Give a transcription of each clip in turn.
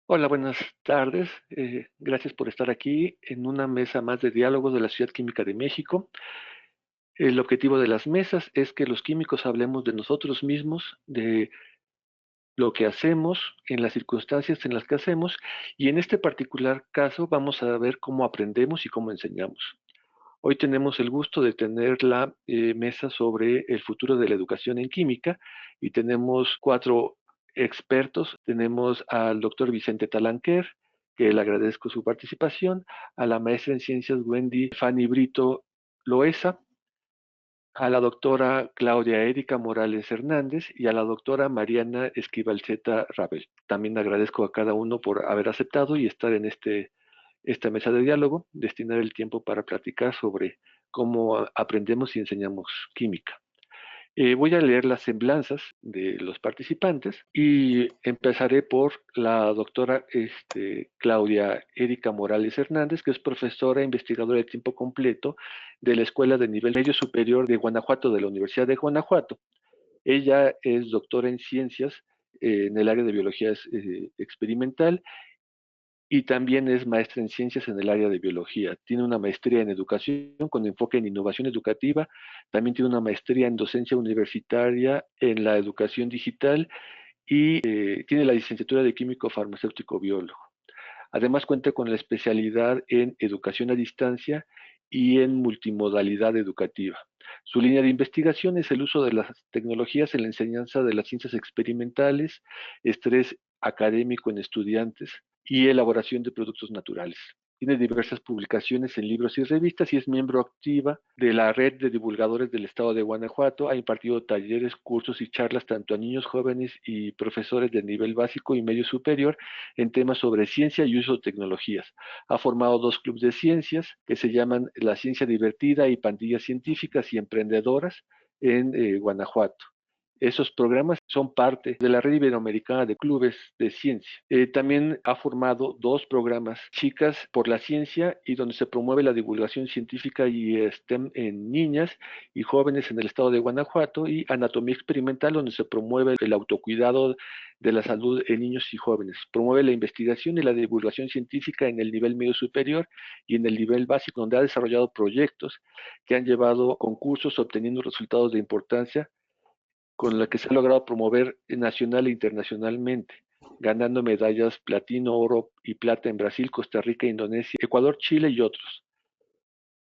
Hola, buenas tardes. Gracias por estar aquí en una mesa más de diálogos de la Ciudad Química de México. El objetivo de las mesas es que los químicos hablemos de nosotros mismos, de lo que hacemos, en las circunstancias en las que hacemos, y en este particular caso vamos a ver cómo aprendemos y cómo enseñamos. Hoy tenemos el gusto de tener la mesa sobre el futuro de la educación en química y tenemos cuatro expertos. Tenemos al doctor Vicente Talanquer, que le agradezco su participación, a la maestra en ciencias Wendy Fanny Brito Loesa, a la doctora Claudia Erika Morales Hernández y a la doctora Mariana Esquivalceta Rabel. También agradezco a cada uno por haber aceptado y estar en esta mesa de diálogo, destinar el tiempo para platicar sobre cómo aprendemos y enseñamos química. Voy a leer las semblanzas de los participantes y empezaré por la doctora Claudia Erika Morales Hernández, que es profesora e investigadora de tiempo completo de la Escuela de Nivel Medio Superior de Guanajuato, de la Universidad de Guanajuato. Ella es doctora en ciencias en el área de biología experimental y también es maestra en ciencias en el área de biología. Tiene una maestría en educación con enfoque en innovación educativa. También tiene una maestría en docencia universitaria en la educación digital y tiene la licenciatura de químico farmacéutico biólogo. Además cuenta con la especialidad en educación a distancia y en multimodalidad educativa. Su línea de investigación es el uso de las tecnologías en la enseñanza de las ciencias experimentales, estrés académico en estudiantes y elaboración de productos naturales. Tiene diversas publicaciones en libros y revistas y es miembro activa de la red de divulgadores del estado de Guanajuato. Ha impartido talleres, cursos y charlas tanto a niños jóvenes y profesores de nivel básico y medio superior en temas sobre ciencia y uso de tecnologías. Ha formado dos clubes de ciencias que se llaman La Ciencia Divertida y Pandillas Científicas y Emprendedoras en Guanajuato. Esos programas son parte de la red iberoamericana de clubes de ciencia. También ha formado dos programas, Chicas por la Ciencia, y donde se promueve la divulgación científica y STEM en niñas y jóvenes en el estado de Guanajuato, y Anatomía Experimental, donde se promueve el autocuidado de la salud en niños y jóvenes. Promueve la investigación y la divulgación científica en el nivel medio superior y en el nivel básico, donde ha desarrollado proyectos que han llevado concursos obteniendo resultados de importancia con la que se ha logrado promover nacional e internacionalmente, ganando medallas platino, oro y plata en Brasil, Costa Rica, Indonesia, Ecuador, Chile y otros.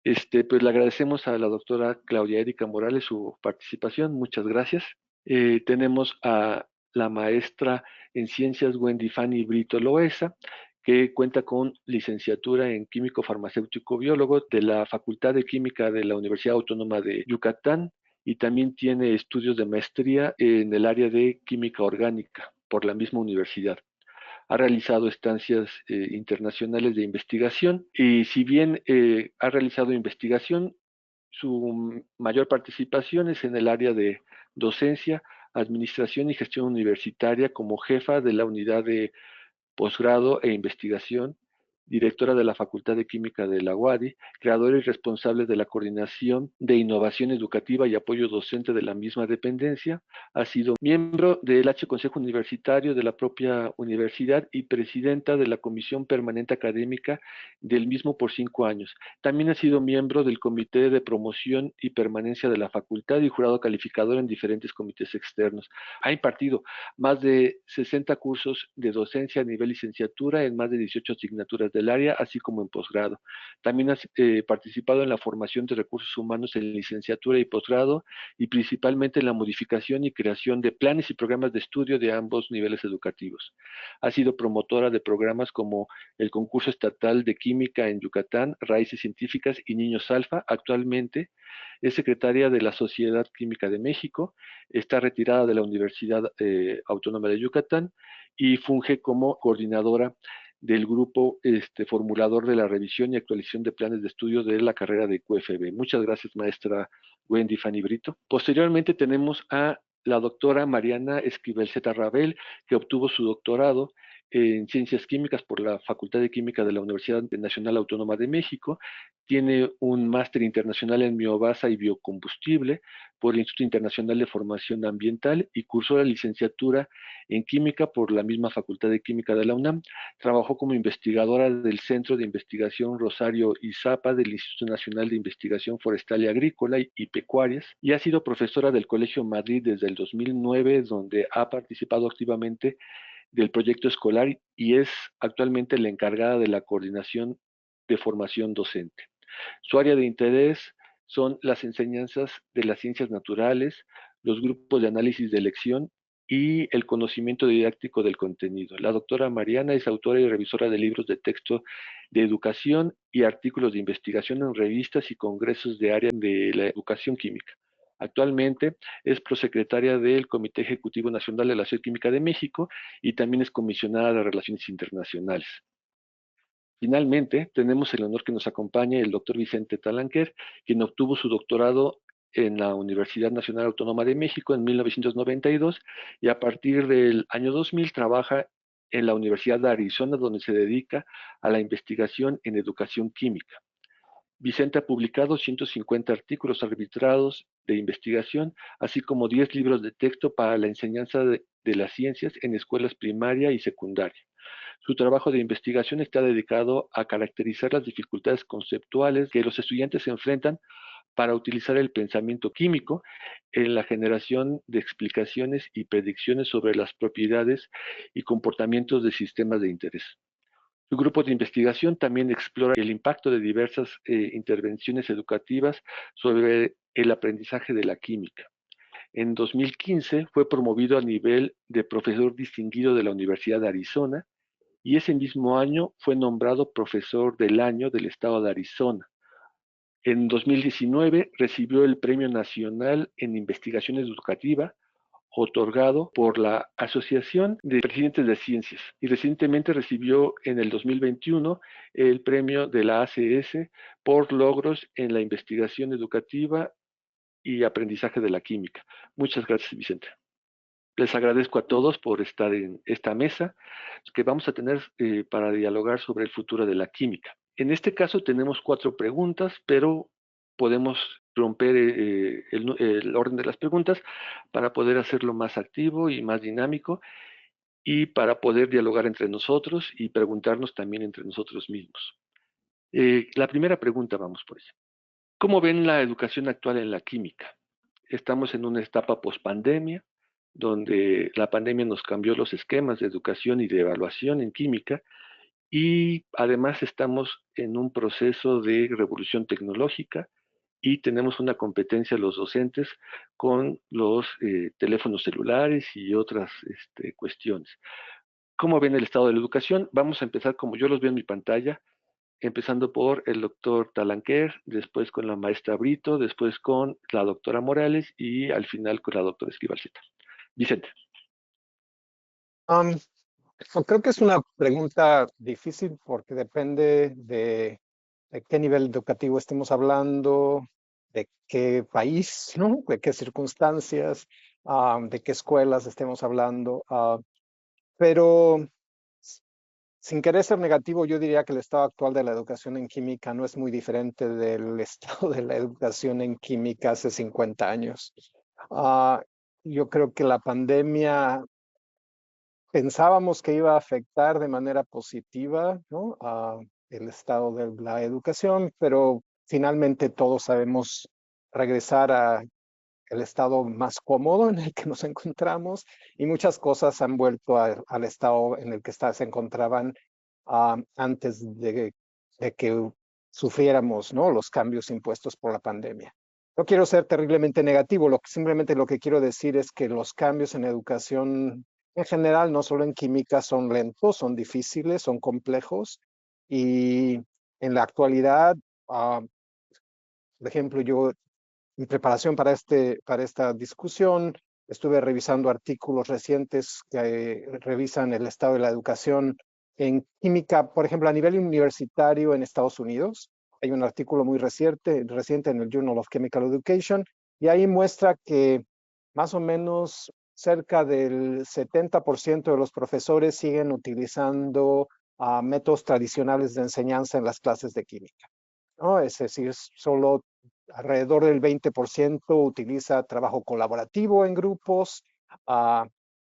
Pues le agradecemos a la doctora Claudia Erika Morales su participación, muchas gracias. Tenemos a la maestra en ciencias Wendy Fanny Brito Loesa, que cuenta con licenciatura en químico farmacéutico biólogo de la Facultad de Química de la Universidad Autónoma de Yucatán y también tiene estudios de maestría en el área de química orgánica por la misma universidad. Ha realizado estancias internacionales de investigación y si bien ha realizado investigación, su mayor participación es en el área de docencia, administración y gestión universitaria como jefa de la unidad de posgrado e investigación, directora de la Facultad de Química de la UADY, creadora y responsable de la coordinación de innovación educativa y apoyo docente de la misma dependencia. Ha sido miembro del H Consejo Universitario de la propia universidad y presidenta de la Comisión Permanente Académica del mismo por 5 años. También ha sido miembro del Comité de Promoción y Permanencia de la Facultad y jurado calificador en diferentes comités externos. Ha impartido más de 60 cursos de docencia a nivel licenciatura en más de 18 asignaturas del área, así como en posgrado. También ha participado en la formación de recursos humanos en licenciatura y posgrado y principalmente en la modificación y creación de planes y programas de estudio de ambos niveles educativos. Ha sido promotora de programas como el concurso estatal de química en Yucatán, Raíces Científicas y Niños Alfa. Actualmente es secretaria de la Sociedad Química de México, está retirada de la Universidad Autónoma de Yucatán y funge como coordinadora del grupo formulador de la revisión y actualización de planes de estudio de la carrera de QFB. Muchas gracias, maestra Wendy Fanny Brito. Posteriormente tenemos a la doctora Mariana Esquivel Zeta Rabel, que obtuvo su doctorado en Ciencias Químicas por la Facultad de Química de la Universidad Nacional Autónoma de México. Tiene un máster internacional en biobasa y biocombustible por el Instituto Internacional de Formación Ambiental y cursó la licenciatura en Química por la misma Facultad de Química de la UNAM. Trabajó como investigadora del Centro de Investigación Rosario Izapa del Instituto Nacional de Investigación Forestal y Agrícola y Pecuarias y ha sido profesora del Colegio Madrid desde el 2009, donde ha participado activamente del proyecto escolar y es actualmente la encargada de la coordinación de formación docente. Su área de interés son las enseñanzas de las ciencias naturales, los grupos de análisis de elección y el conocimiento didáctico del contenido. La doctora Mariana es autora y revisora de libros de texto de educación y artículos de investigación en revistas y congresos de área de la educación química. Actualmente es prosecretaria del Comité Ejecutivo Nacional de la Sociedad Química de México y también es comisionada de Relaciones Internacionales. Finalmente, tenemos el honor que nos acompañe el doctor Vicente Talanquer, quien obtuvo su doctorado en la Universidad Nacional Autónoma de México en 1992 y a partir del año 2000 trabaja en la Universidad de Arizona, donde se dedica a la investigación en educación química. Vicente ha publicado 150 artículos arbitrados de investigación, así como 10 libros de texto para la enseñanza de las ciencias en escuelas primaria y secundaria. Su trabajo de investigación está dedicado a caracterizar las dificultades conceptuales que los estudiantes se enfrentan para utilizar el pensamiento químico en la generación de explicaciones y predicciones sobre las propiedades y comportamientos de sistemas de interés. Su grupo de investigación también explora el impacto de diversas intervenciones educativas sobre el aprendizaje de la química. En 2015 fue promovido a nivel de profesor distinguido de la Universidad de Arizona y ese mismo año fue nombrado profesor del año del estado de Arizona. En 2019 recibió el Premio Nacional en Investigación Educativa otorgado por la Asociación de Presidentes de Ciencias y recientemente recibió en el 2021 el premio de la ACS por logros en la investigación educativa y aprendizaje de la química. Muchas gracias, Vicente. Les agradezco a todos por estar en esta mesa que vamos a tener para dialogar sobre el futuro de la química. En este caso tenemos 4 preguntas, pero podemos romper el orden de las preguntas para poder hacerlo más activo y más dinámico y para poder dialogar entre nosotros y preguntarnos también entre nosotros mismos. La primera pregunta, vamos por ella. ¿Cómo ven la educación actual en la química? Estamos en una etapa pospandemia, donde la pandemia nos cambió los esquemas de educación y de evaluación en química, y además estamos en un proceso de revolución tecnológica y tenemos una competencia los docentes con los teléfonos celulares y otras cuestiones. ¿Cómo ven el estado de la educación? Vamos a empezar como yo los veo en mi pantalla, empezando por el doctor Talanquer, después con la maestra Brito, después con la doctora Morales y al final con la doctora Esquivalceta. Vicente. Um, Creo que es una pregunta difícil porque depende de qué nivel educativo estemos hablando, de qué país, ¿no? De qué circunstancias, de qué escuelas estemos hablando. Pero sin querer ser negativo, yo diría que el estado actual de la educación en química no es muy diferente del estado de la educación en química hace 50 años. Ah, yo creo que la pandemia pensábamos que iba a afectar de manera positiva, ¿no? El estado de la educación, pero finalmente todos sabemos regresar a el estado más cómodo en el que nos encontramos y muchas cosas han vuelto al estado en el que se encontraban antes de que sufriéramos, ¿no? Los cambios impuestos por la pandemia. No quiero ser terriblemente negativo, simplemente lo que quiero decir es que los cambios en educación en general, no solo en química, son lentos, son difíciles, son complejos y en la actualidad, por ejemplo, yo en preparación para esta discusión, estuve revisando artículos recientes que revisan el estado de la educación en química, por ejemplo, a nivel universitario en Estados Unidos. Hay un artículo muy reciente en el Journal of Chemical Education, y ahí muestra que más o menos cerca del 70% de los profesores siguen utilizando métodos tradicionales de enseñanza en las clases de química, ¿no? Es decir, solo alrededor del 20% utiliza trabajo colaborativo en grupos, uh,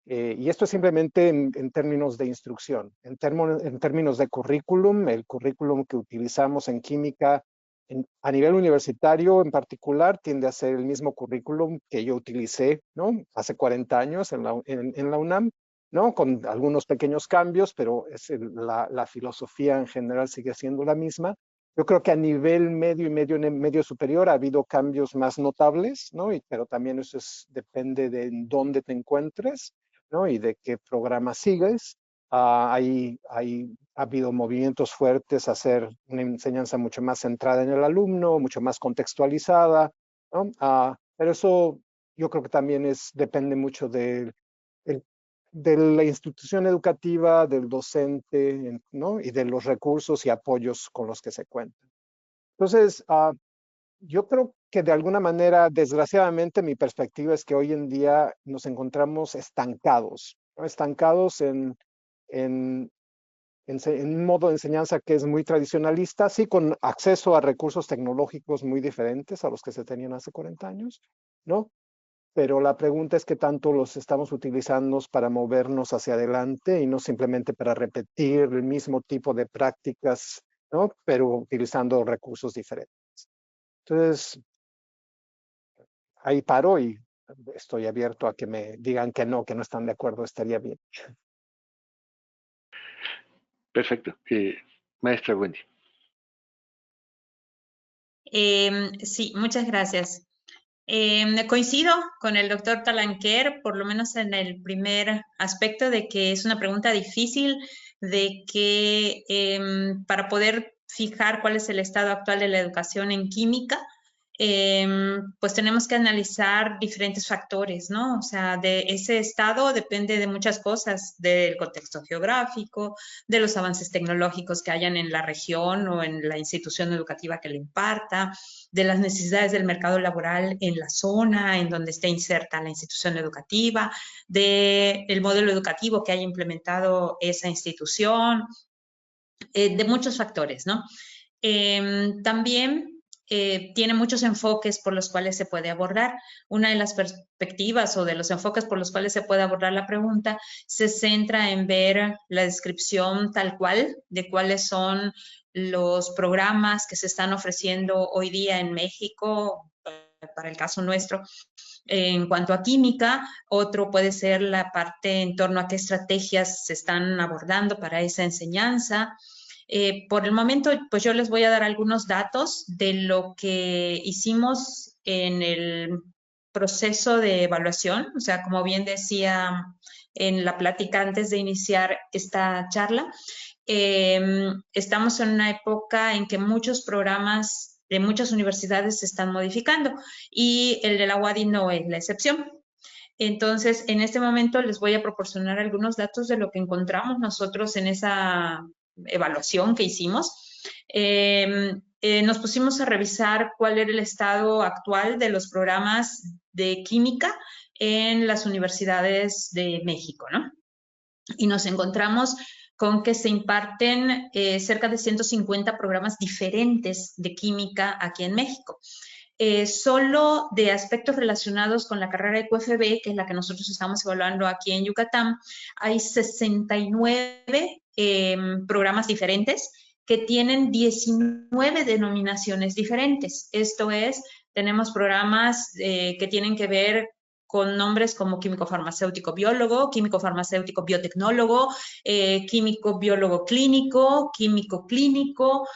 y esto es simplemente en términos de instrucción. En términos de currículum, el currículum que utilizamos en química a nivel universitario en particular tiende a ser el mismo currículum que yo utilicé, ¿no? Hace 40 años en la UNAM, ¿no? Con algunos pequeños cambios, pero la filosofía en general sigue siendo la misma. Yo creo que a nivel medio y medio superior ha habido cambios más notables, ¿no? Pero también eso depende de en dónde te encuentres, ¿no? Y de qué programa sigues. Ha habido movimientos fuertes a hacer una enseñanza mucho más centrada en el alumno, mucho más contextualizada, ¿no? Pero eso yo creo que también depende mucho de la institución educativa, del docente, ¿no? Y de los recursos y apoyos con los que se cuentan. Entonces, yo creo que de alguna manera, desgraciadamente, mi perspectiva es que hoy en día nos encontramos estancados, ¿no? Estancados en un modo de enseñanza que es muy tradicionalista, sí, con acceso a recursos tecnológicos muy diferentes a los que se tenían hace 40 años, ¿no? Pero la pregunta es qué tanto los estamos utilizando para movernos hacia adelante y no simplemente para repetir el mismo tipo de prácticas, ¿no? Pero utilizando recursos diferentes. Entonces, ahí paro y estoy abierto a que me digan que no están de acuerdo, estaría bien. Perfecto. Maestra Wendy. Sí, muchas gracias. Coincido con el doctor Talanquer, por lo menos en el primer aspecto de que es una pregunta difícil, de que para poder fijar cuál es el estado actual de la educación en química, pues tenemos que analizar diferentes factores, ¿no? O sea, de ese estado depende de muchas cosas, del contexto geográfico, de los avances tecnológicos que hayan en la región o en la institución educativa que lo imparta, de las necesidades del mercado laboral en la zona en donde esté inserta la institución educativa, del modelo educativo que haya implementado esa institución, de muchos factores, ¿no? También tiene muchos enfoques por los cuales se puede abordar. Una de las perspectivas o de los enfoques por los cuales se puede abordar la pregunta se centra en ver la descripción tal cual de cuáles son los programas que se están ofreciendo hoy día en México, para el caso nuestro, en cuanto a química. Otro puede ser la parte en torno a qué estrategias se están abordando para esa enseñanza. Por el momento, pues yo les voy a dar algunos datos de lo que hicimos en el proceso de evaluación. O sea, como bien decía en la plática antes de iniciar esta charla, estamos en una época en que muchos programas de muchas universidades se están modificando y el de la UADY no es la excepción. Entonces, en este momento les voy a proporcionar algunos datos de lo que encontramos nosotros en esa evaluación que hicimos. Nos pusimos a revisar cuál era el estado actual de los programas de química en las universidades de México, ¿no? Y nos encontramos con que se imparten cerca de 150 programas diferentes de química aquí en México. Solo de aspectos relacionados con la carrera de QFB, que es la que nosotros estamos evaluando aquí en Yucatán, hay 69 programas diferentes que tienen 19 denominaciones diferentes. Esto es, tenemos programas que tienen que ver con nombres como químico farmacéutico biólogo, químico farmacéutico biotecnólogo, químico biólogo clínico, químico clínico,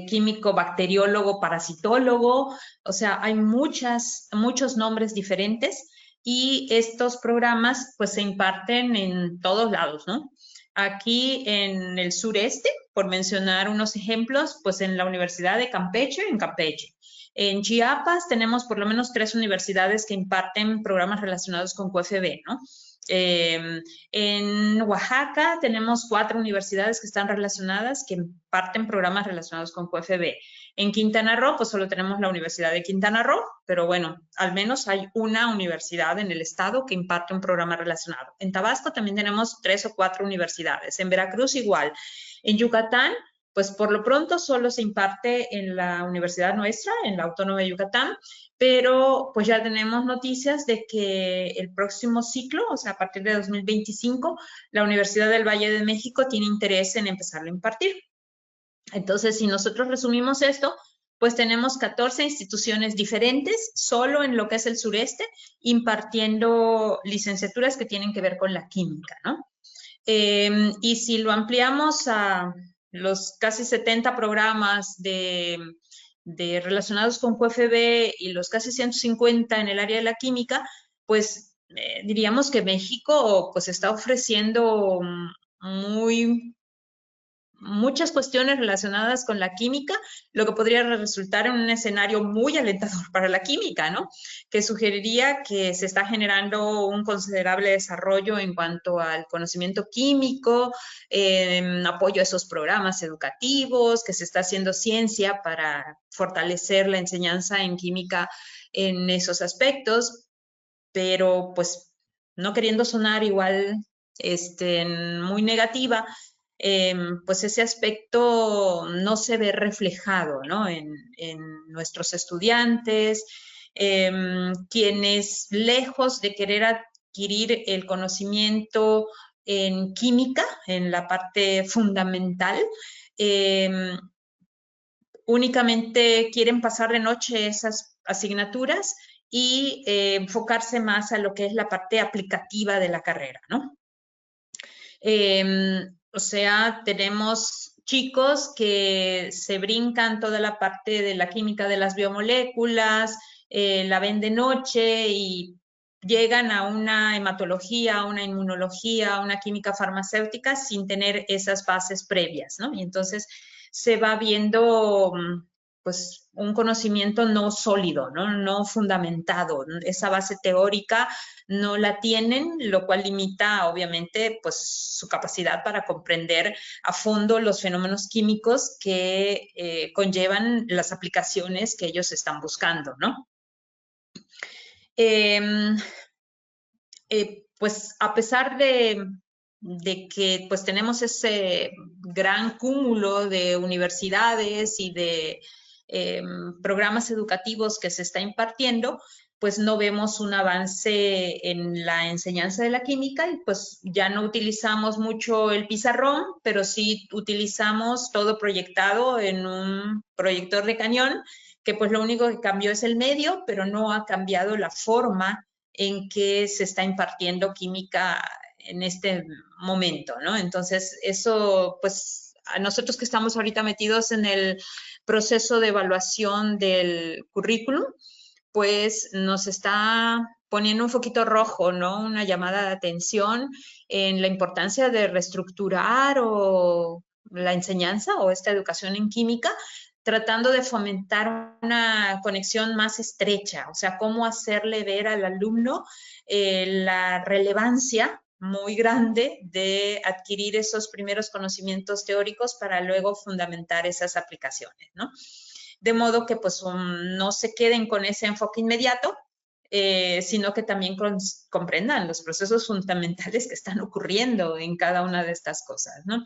químico bacteriólogo parasitólogo. O sea, hay muchos nombres diferentes y estos programas pues se imparten en todos lados, ¿no? Aquí en el sureste, por mencionar unos ejemplos, pues en la Universidad de Campeche, en Campeche. En Chiapas tenemos por lo menos 3 universidades que imparten programas relacionados con QFB, ¿no? En Oaxaca tenemos 4 universidades que están relacionadas, que imparten programas relacionados con QFB. En Quintana Roo, pues solo tenemos la Universidad de Quintana Roo, pero bueno, al menos hay una universidad en el estado que imparte un programa relacionado. En Tabasco también tenemos 3 o 4 universidades. En Veracruz igual. En Yucatán, pues por lo pronto solo se imparte en la universidad nuestra, en la Autónoma de Yucatán, pero pues ya tenemos noticias de que el próximo ciclo, o sea, a partir de 2025, la Universidad del Valle de México tiene interés en empezarlo a impartir. Entonces, si nosotros resumimos esto, pues tenemos 14 instituciones diferentes, solo en lo que es el sureste, impartiendo licenciaturas que tienen que ver con la química, ¿no? Y si lo ampliamos a los casi 70 programas relacionados con QFB y los casi 150 en el área de la química, pues diríamos que México pues está ofreciendo muchas cuestiones relacionadas con la química, lo que podría resultar en un escenario muy alentador para la química, ¿no? Que sugeriría que se está generando un considerable desarrollo en cuanto al conocimiento químico, apoyo a esos programas educativos, que se está haciendo ciencia para fortalecer la enseñanza en química en esos aspectos, pero pues no queriendo sonar igual muy negativa, pues ese aspecto no se ve reflejado, ¿no? en nuestros estudiantes, quienes lejos de querer adquirir el conocimiento en química, en la parte fundamental, únicamente quieren pasar de noche esas asignaturas y enfocarse más a lo que es la parte aplicativa de la carrera, ¿no? O sea, tenemos chicos que se brincan toda la parte de la química de las biomoléculas, la ven de noche y llegan a una hematología, a una inmunología, a una química farmacéutica sin tener esas bases previas, ¿no? Y entonces se va viendo pues un conocimiento no sólido, no fundamentado. Esa base teórica no la tienen, lo cual limita obviamente pues su capacidad para comprender a fondo los fenómenos químicos que conllevan las aplicaciones que ellos están buscando, ¿no? Pues a pesar de que pues tenemos ese gran cúmulo de universidades y de programas educativos que se está impartiendo, pues no vemos un avance en la enseñanza de la química y pues ya no utilizamos mucho el pizarrón, pero sí utilizamos todo proyectado en un proyector de cañón, que pues lo único que cambió es el medio, pero no ha cambiado la forma en que se está impartiendo química en este momento, ¿no? Entonces, eso, pues, a nosotros que estamos ahorita metidos en el proceso de evaluación del currículum, pues nos está poniendo un foquito rojo, ¿no? Una llamada de atención en la importancia de reestructurar o la enseñanza o esta educación en química, tratando de fomentar una conexión más estrecha, o sea, cómo hacerle ver al alumno la relevancia muy grande de adquirir esos primeros conocimientos teóricos para luego fundamentar esas aplicaciones, ¿no? De modo que pues no se queden con ese enfoque inmediato, sino que también comprendan los procesos fundamentales que están ocurriendo en cada una de estas cosas, ¿no?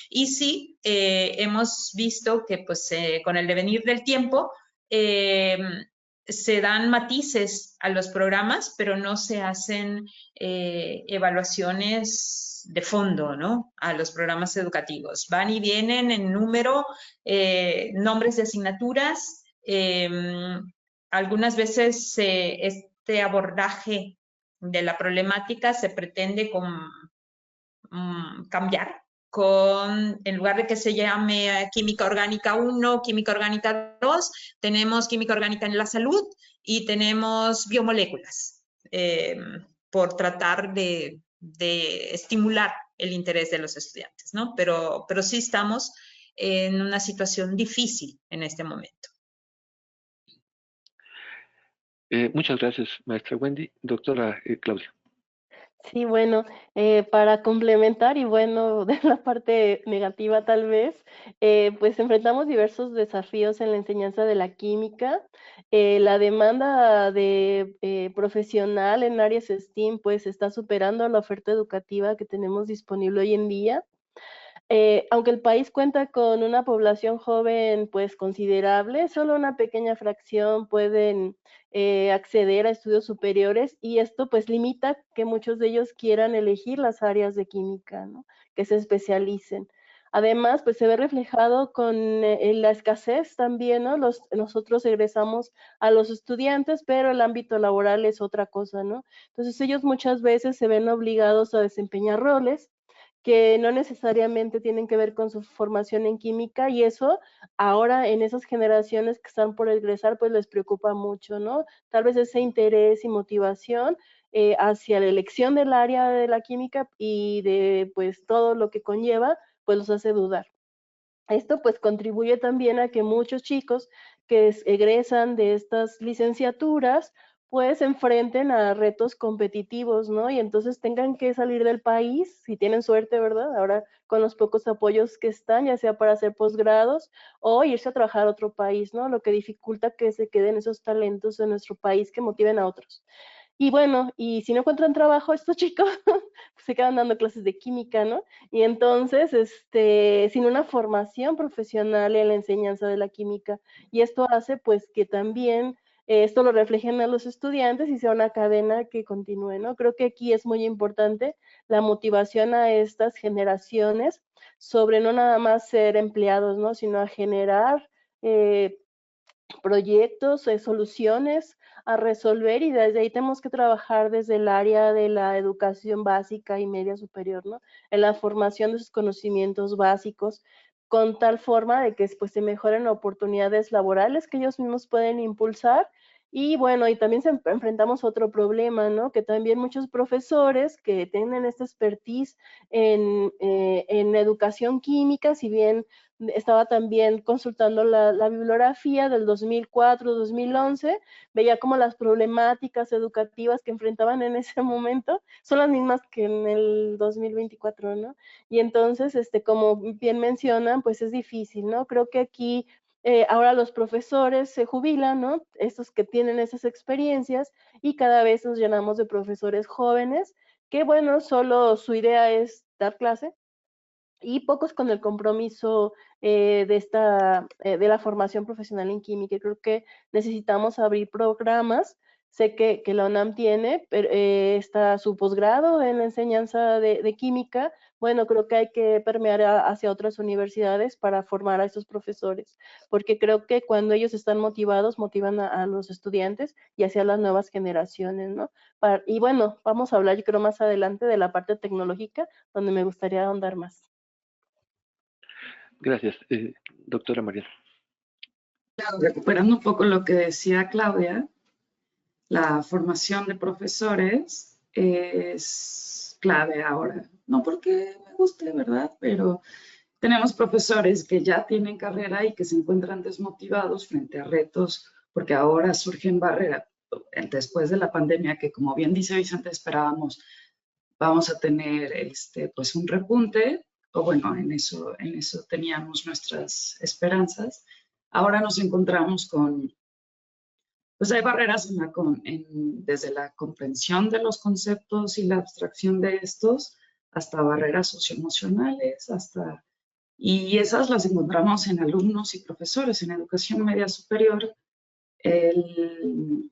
Y sí, hemos visto que pues con el devenir del tiempo se dan matices a los programas, pero no se hacen evaluaciones de fondo, ¿no? A los programas educativos. Van y vienen en número, nombres de asignaturas, algunas veces este abordaje de la problemática se pretende cambiar en lugar de que se llame química orgánica 1, química orgánica 2, tenemos química orgánica en la salud y tenemos biomoléculas, por tratar de estimular el interés de los estudiantes, ¿no? Pero sí estamos en una situación difícil en este momento. Muchas gracias, maestra Wendy. Doctora Claudia. Sí, bueno, para complementar y bueno, de la parte negativa tal vez, pues enfrentamos diversos desafíos en la enseñanza de la química. La demanda de profesional en áreas STEAM pues está superando la oferta educativa que tenemos disponible hoy en día. Aunque el país cuenta con una población joven pues considerable, solo una pequeña fracción pueden acceder a estudios superiores y esto pues limita que muchos de ellos quieran elegir las áreas de química, ¿no? Que se especialicen. Además, pues se ve reflejado con la escasez también, ¿no? Nosotros egresamos a los estudiantes, pero el ámbito laboral es otra cosa, ¿no? Entonces ellos muchas veces se ven obligados a desempeñar roles que no necesariamente tienen que ver con su formación en química y eso ahora en esas generaciones que están por egresar pues les preocupa mucho, ¿no? Tal vez ese interés y motivación hacia la elección del área de la química y de pues todo lo que conlleva pues los hace dudar. Esto pues contribuye también a que muchos chicos que egresan de estas licenciaturas pues se enfrenten a retos competitivos, ¿no? Y entonces tengan que salir del país, si tienen suerte, ¿verdad? Ahora con los pocos apoyos que están, ya sea para hacer posgrados o irse a trabajar a otro país, ¿no? Lo que dificulta que se queden esos talentos en nuestro país que motiven a otros. Y bueno, y si no encuentran trabajo estos chicos, se quedan dando clases de química, ¿no? Y entonces, sin una formación profesional en la enseñanza de la química. Y esto hace, pues, que también esto lo reflejen a los estudiantes y sea una cadena que continúe, ¿no? Creo que aquí es muy importante la motivación a estas generaciones sobre no nada más ser empleados, ¿no? Sino a generar proyectos, soluciones a resolver y desde ahí tenemos que trabajar desde el área de la educación básica y media superior, ¿no? En la formación de sus conocimientos básicos con tal forma de que pues, se mejoren oportunidades laborales que ellos mismos pueden impulsar. Y bueno, y también enfrentamos otro problema, ¿no? Que también muchos profesores que tienen esta expertise en educación química, si bien estaba también consultando la bibliografía del 2004-2011, veía como las problemáticas educativas que enfrentaban en ese momento son las mismas que en el 2024, ¿no? Y entonces, como bien mencionan, pues es difícil, ¿no? Creo que aquí ahora los profesores se jubilan, ¿no? Estos que tienen esas experiencias y cada vez nos llenamos de profesores jóvenes que, bueno, solo su idea es dar clase, y pocos con el compromiso de la formación profesional en química. Creo que necesitamos abrir programas. Sé que la UNAM tiene, pero, está su posgrado en la enseñanza de química. Bueno, creo que hay que permear hacia otras universidades para formar a esos profesores, porque creo que cuando ellos están motivados, motivan a los estudiantes y hacia las nuevas generaciones, ¿no? Y bueno, vamos a hablar, yo creo, más adelante de la parte tecnológica, donde me gustaría ahondar más. Gracias, doctora María. Recuperando un poco lo que decía Claudia, la formación de profesores es clave ahora. No porque me guste, ¿verdad? Pero tenemos profesores que ya tienen carrera y que se encuentran desmotivados frente a retos, porque ahora surgen barreras después de la pandemia, que como bien dice Vicente, esperábamos, vamos a tener pues un repunte, o bueno, en eso teníamos nuestras esperanzas. Ahora nos encontramos con, pues hay barreras desde la comprensión de los conceptos y la abstracción de estos, hasta barreras socioemocionales, y esas las encontramos en alumnos y profesores. En educación media superior, el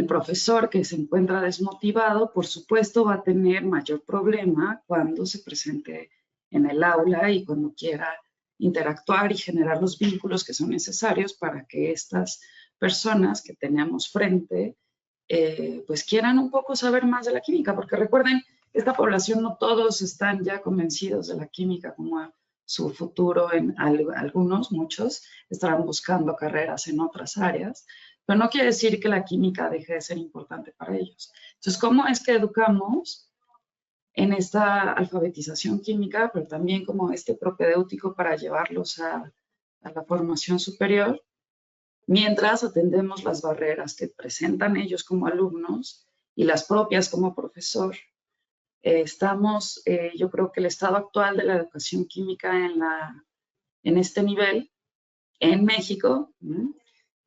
profesor que se encuentra desmotivado, por supuesto, va a tener mayor problema cuando se presente en el aula y cuando quiera interactuar y generar los vínculos que son necesarios para que estas personas que tenemos frente, pues quieran un poco saber más de la química, porque recuerden, esta población no todos están ya convencidos de la química como su futuro, algunos, muchos, estarán buscando carreras en otras áreas, pero no quiere decir que la química deje de ser importante para ellos. Entonces, ¿cómo es que educamos en esta alfabetización química, pero también como propedéutico para llevarlos a la formación superior, mientras atendemos las barreras que presentan ellos como alumnos y las propias como profesor, yo creo que el estado actual de la educación química en este nivel, en México,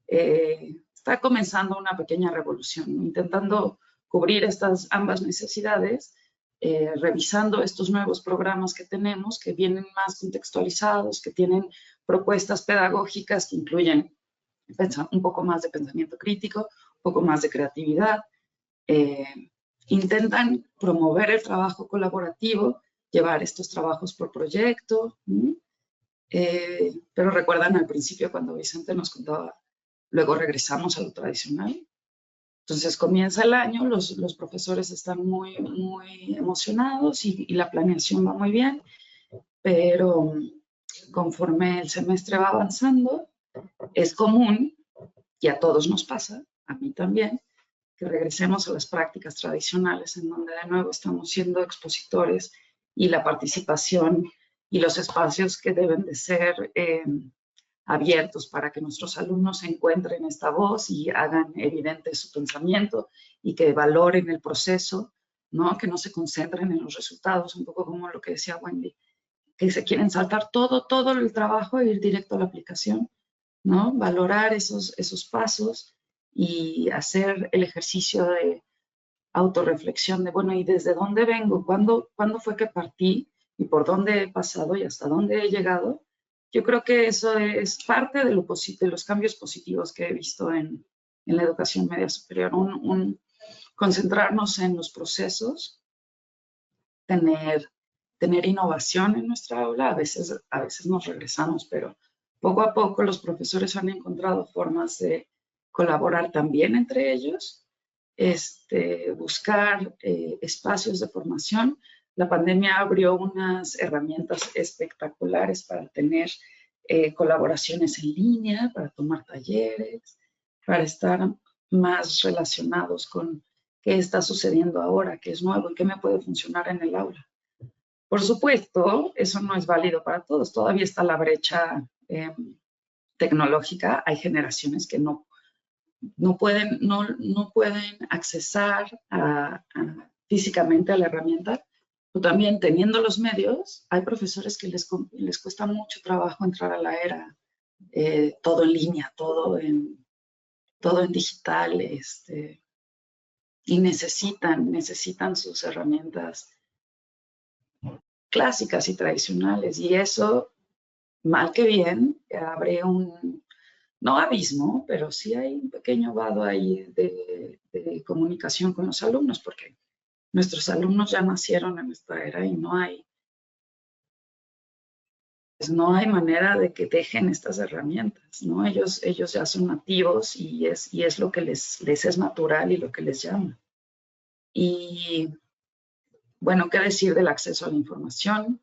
está comenzando una pequeña revolución, intentando cubrir ambas necesidades, revisando estos nuevos programas que tenemos, que vienen más contextualizados, que tienen propuestas pedagógicas que incluyen un poco más de pensamiento crítico, un poco más de creatividad. Intentan promover el trabajo colaborativo, llevar estos trabajos por proyecto, pero recuerdan al principio cuando Vicente nos contaba, luego regresamos a lo tradicional. Entonces comienza el año, los profesores están muy emocionados y la planeación va muy bien, pero conforme el semestre va avanzando, es común, y a todos nos pasa, a mí también, que regresemos a las prácticas tradicionales en donde de nuevo estamos siendo expositores y la participación y los espacios que deben de ser abiertos para que nuestros alumnos encuentren esta voz y hagan evidente su pensamiento y que valoren el proceso, ¿no? Que no se concentren en los resultados, un poco como lo que decía Wendy, que se quieren saltar todo el trabajo e ir directo a la aplicación, ¿no? Valorar esos pasos y hacer el ejercicio de autorreflexión de, bueno, ¿y desde dónde vengo? ¿Cuándo fue que partí? ¿Y por dónde he pasado? ¿Y hasta dónde he llegado? Yo creo que eso es parte de los cambios positivos que he visto en la educación media superior. Concentrarnos en los procesos, tener innovación en nuestra aula. A veces nos regresamos, pero poco a poco los profesores han encontrado formas de colaborar también entre ellos, buscar espacios de formación. La pandemia abrió unas herramientas espectaculares para tener colaboraciones en línea, para tomar talleres, para estar más relacionados con qué está sucediendo ahora, qué es nuevo y qué me puede funcionar en el aula. Por supuesto, eso no es válido para todos. Todavía está la brecha tecnológica. Hay generaciones que no pueden accesar físicamente a la herramienta, pero también teniendo los medios, hay profesores que les cuesta mucho trabajo entrar a la era, todo en línea, todo en digital, y necesitan sus herramientas clásicas y tradicionales, y eso, mal que bien, abre no abismo, pero sí hay un pequeño vado ahí de comunicación con los alumnos, porque nuestros alumnos ya nacieron en esta era y no hay manera de que dejen estas herramientas, ¿no? Ellos ya son nativos y es lo que les es natural y lo que les llama. Y bueno, ¿qué decir del acceso a la información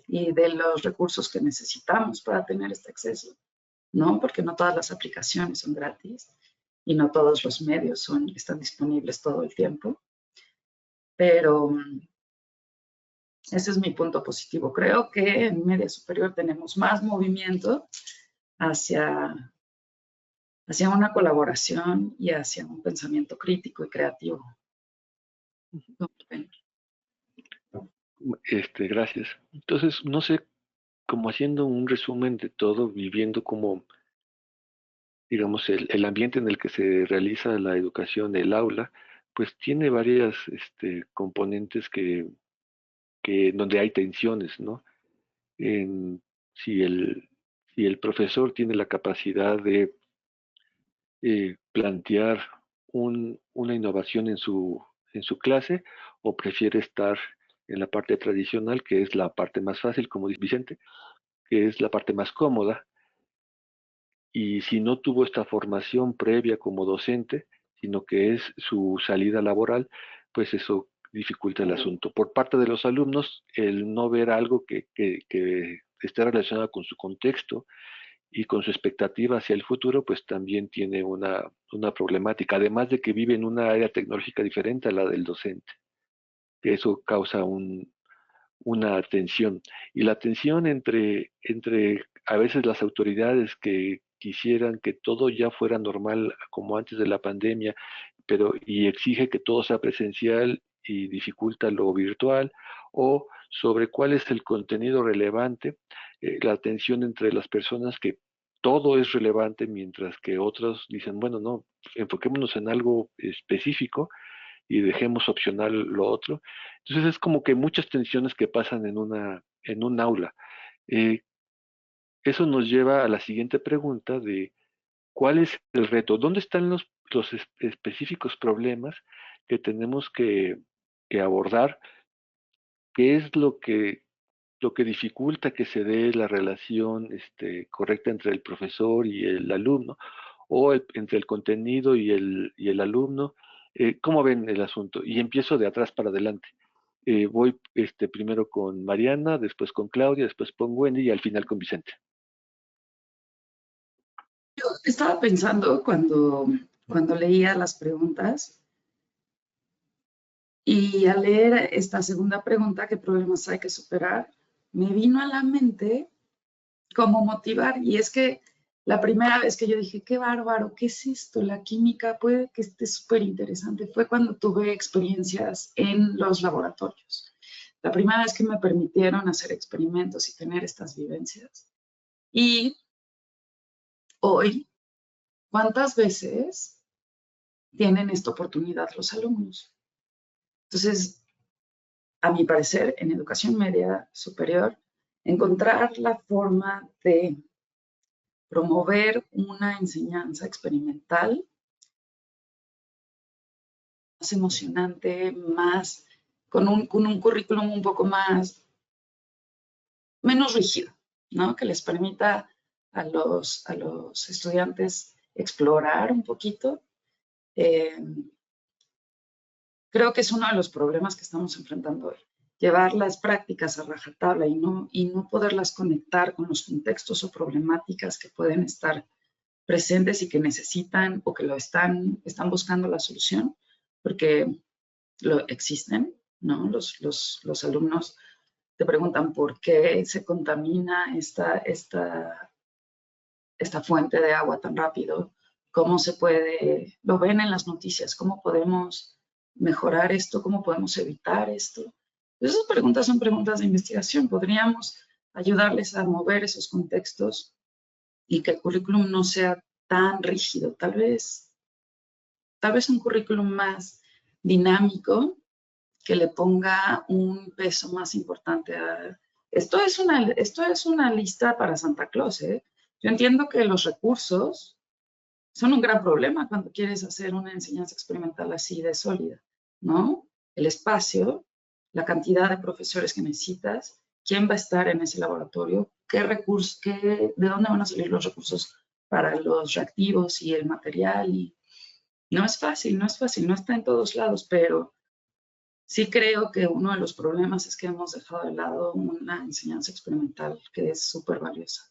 y de los recursos que necesitamos para tener este acceso? ¿No? Porque no todas las aplicaciones son gratis y no todos los medios están disponibles todo el tiempo. Pero ese es mi punto positivo. Creo que en media superior tenemos más movimiento hacia una colaboración y hacia un pensamiento crítico y creativo. Gracias. Entonces, no sé, como haciendo un resumen de todo, viviendo como, digamos, el ambiente en el que se realiza la educación, el aula, pues tiene varias componentes donde hay tensiones, ¿no? Si el profesor tiene la capacidad de plantear una innovación en su clase, o prefiere estar en la parte tradicional, que es la parte más fácil, como dice Vicente, que es la parte más cómoda, y si no tuvo esta formación previa como docente, sino que es su salida laboral, pues eso dificulta el asunto. Por parte de los alumnos, el no ver algo que esté relacionado con su contexto y con su expectativa hacia el futuro, pues también tiene una problemática, además de que vive en una área tecnológica diferente a la del docente, que eso causa una tensión. Y la tensión entre a veces las autoridades que quisieran que todo ya fuera normal como antes de la pandemia, y exige que todo sea presencial y dificulta lo virtual, o sobre cuál es el contenido relevante, la tensión entre las personas que todo es relevante, mientras que otros dicen, bueno, no, enfoquémonos en algo específico y dejemos opcional lo otro. Entonces es como que muchas tensiones que pasan en un aula. Eh, Eso nos lleva a la siguiente pregunta de cuál es el reto, dónde están los específicos problemas que tenemos que abordar, qué es lo que dificulta que se dé la relación correcta entre el profesor y el alumno, o entre el contenido y el alumno. ¿Cómo ven el asunto? Y empiezo de atrás para adelante. Voy primero con Mariana, después con Claudia, después con Wendy y al final con Vicente. Yo estaba pensando cuando leía las preguntas y al leer esta segunda pregunta, ¿qué problemas hay que superar? Me vino a la mente cómo motivar. Y es que la primera vez que yo dije, qué bárbaro, ¿qué es esto? La química puede que esté súper interesante. Fue cuando tuve experiencias en los laboratorios. La primera vez que me permitieron hacer experimentos y tener estas vivencias. Y hoy, ¿cuántas veces tienen esta oportunidad los alumnos? Entonces, a mi parecer, en educación media superior, encontrar la forma de promover una enseñanza experimental más emocionante, más, con un currículum un poco menos rígido, ¿no? Que les permita a los estudiantes explorar un poquito. Creo que es uno de los problemas que estamos enfrentando hoy. Llevar las prácticas a rajatabla y no poderlas conectar con los contextos o problemáticas que pueden estar presentes y que necesitan o que están buscando la solución, porque existen, ¿no? Los alumnos te preguntan por qué se contamina esta fuente de agua tan rápido, cómo se puede, lo ven en las noticias, cómo podemos mejorar esto, cómo podemos evitar esto. Esas preguntas son preguntas de investigación. Podríamos ayudarles a mover esos contextos y que el currículum no sea tan rígido. Tal vez un currículum más dinámico que le ponga un peso más importante a... Esto es una lista para Santa Claus, ¿eh? Yo entiendo que los recursos son un gran problema cuando quieres hacer una enseñanza experimental así de sólida, ¿no? El espacio, la cantidad de profesores que necesitas, quién va a estar en ese laboratorio, de dónde van a salir los recursos para los reactivos y el material. Y no es fácil, no está en todos lados, pero sí creo que uno de los problemas es que hemos dejado de lado una enseñanza experimental que es súper valiosa.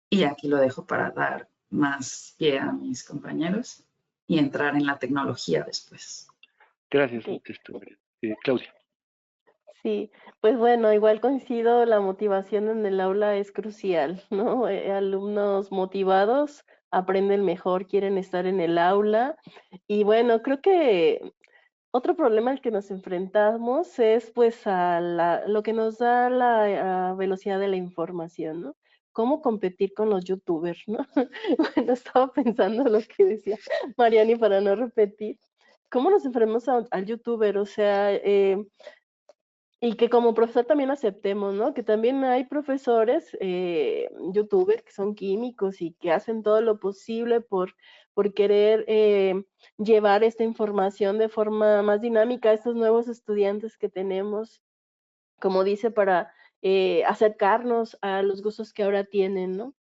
Y aquí lo dejo para dar más pie a mis compañeros y entrar en la tecnología después. Gracias, Sí. Claudia. Sí, pues bueno, igual coincido, la motivación en el aula es crucial, ¿no? Alumnos motivados aprenden mejor, quieren estar en el aula. Y bueno, creo que otro problema al que nos enfrentamos es pues lo que nos da la velocidad de la información, ¿no? ¿Cómo competir con los youtubers, no? Bueno, estaba pensando lo que decía Mariani para no repetir. ¿Cómo nos enfrentamos al youtuber? O sea, y que como profesor también aceptemos, ¿no? Que también hay profesores, youtubers, que son químicos y que hacen todo lo posible por querer llevar esta información de forma más dinámica a estos nuevos estudiantes que tenemos, como dice, para acercarnos a los gustos que ahora tienen, ¿no?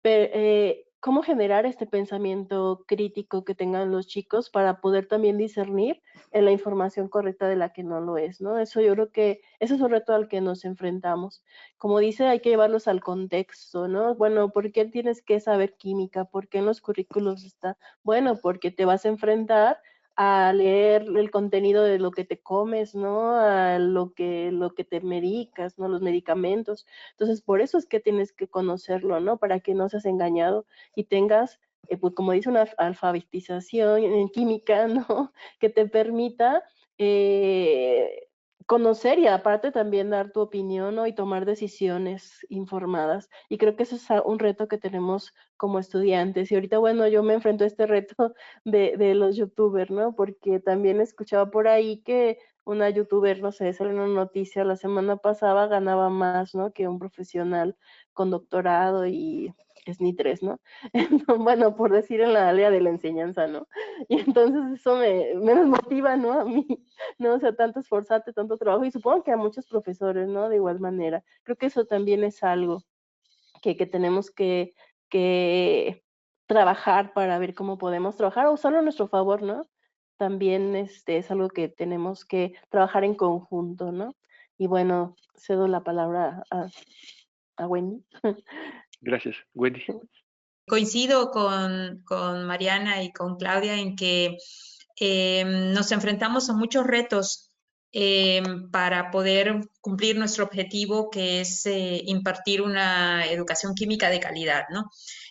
Pero, ¿cómo generar este pensamiento crítico que tengan los chicos para poder también discernir en la información correcta de la que no lo es, ¿no? Eso yo creo que ese es un reto al que nos enfrentamos. Como dice, hay que llevarlos al contexto, ¿no? Bueno, ¿por qué tienes que saber química? ¿Por qué en los currículos está? Bueno, porque te vas a enfrentar a leer el contenido de lo que te comes, ¿no? A lo que te medicas, ¿no? Los medicamentos. Entonces, por eso es que tienes que conocerlo, ¿no? Para que no seas engañado y tengas pues como dice, una alfabetización en química, ¿no? Que te permita conocer y aparte también dar tu opinión, ¿no? Y tomar decisiones informadas. Y creo que eso es un reto que tenemos como estudiantes. Y ahorita, bueno, yo me enfrento a este reto de los youtubers, ¿no? Porque también escuchaba por ahí que una youtuber, no sé, salió una noticia la semana pasada, ganaba más, ¿no? Que un profesional con doctorado y es ni tres, ¿no? Bueno, por decir en la área de la enseñanza, ¿no? Y entonces eso me desmotiva, ¿no? A mí, ¿no? O sea, tanto esforzarte, tanto trabajo, y supongo que a muchos profesores, ¿no? De igual manera. Creo que eso también es algo que tenemos que trabajar para ver cómo podemos trabajar o usarlo a nuestro favor, ¿no? También es algo que tenemos que trabajar en conjunto, ¿no? Y bueno, cedo la palabra a Wendy. Gracias, Wendy. Coincido con Mariana y con Claudia en que nos enfrentamos a muchos retos para poder cumplir nuestro objetivo, que es impartir una educación química de calidad, ¿no?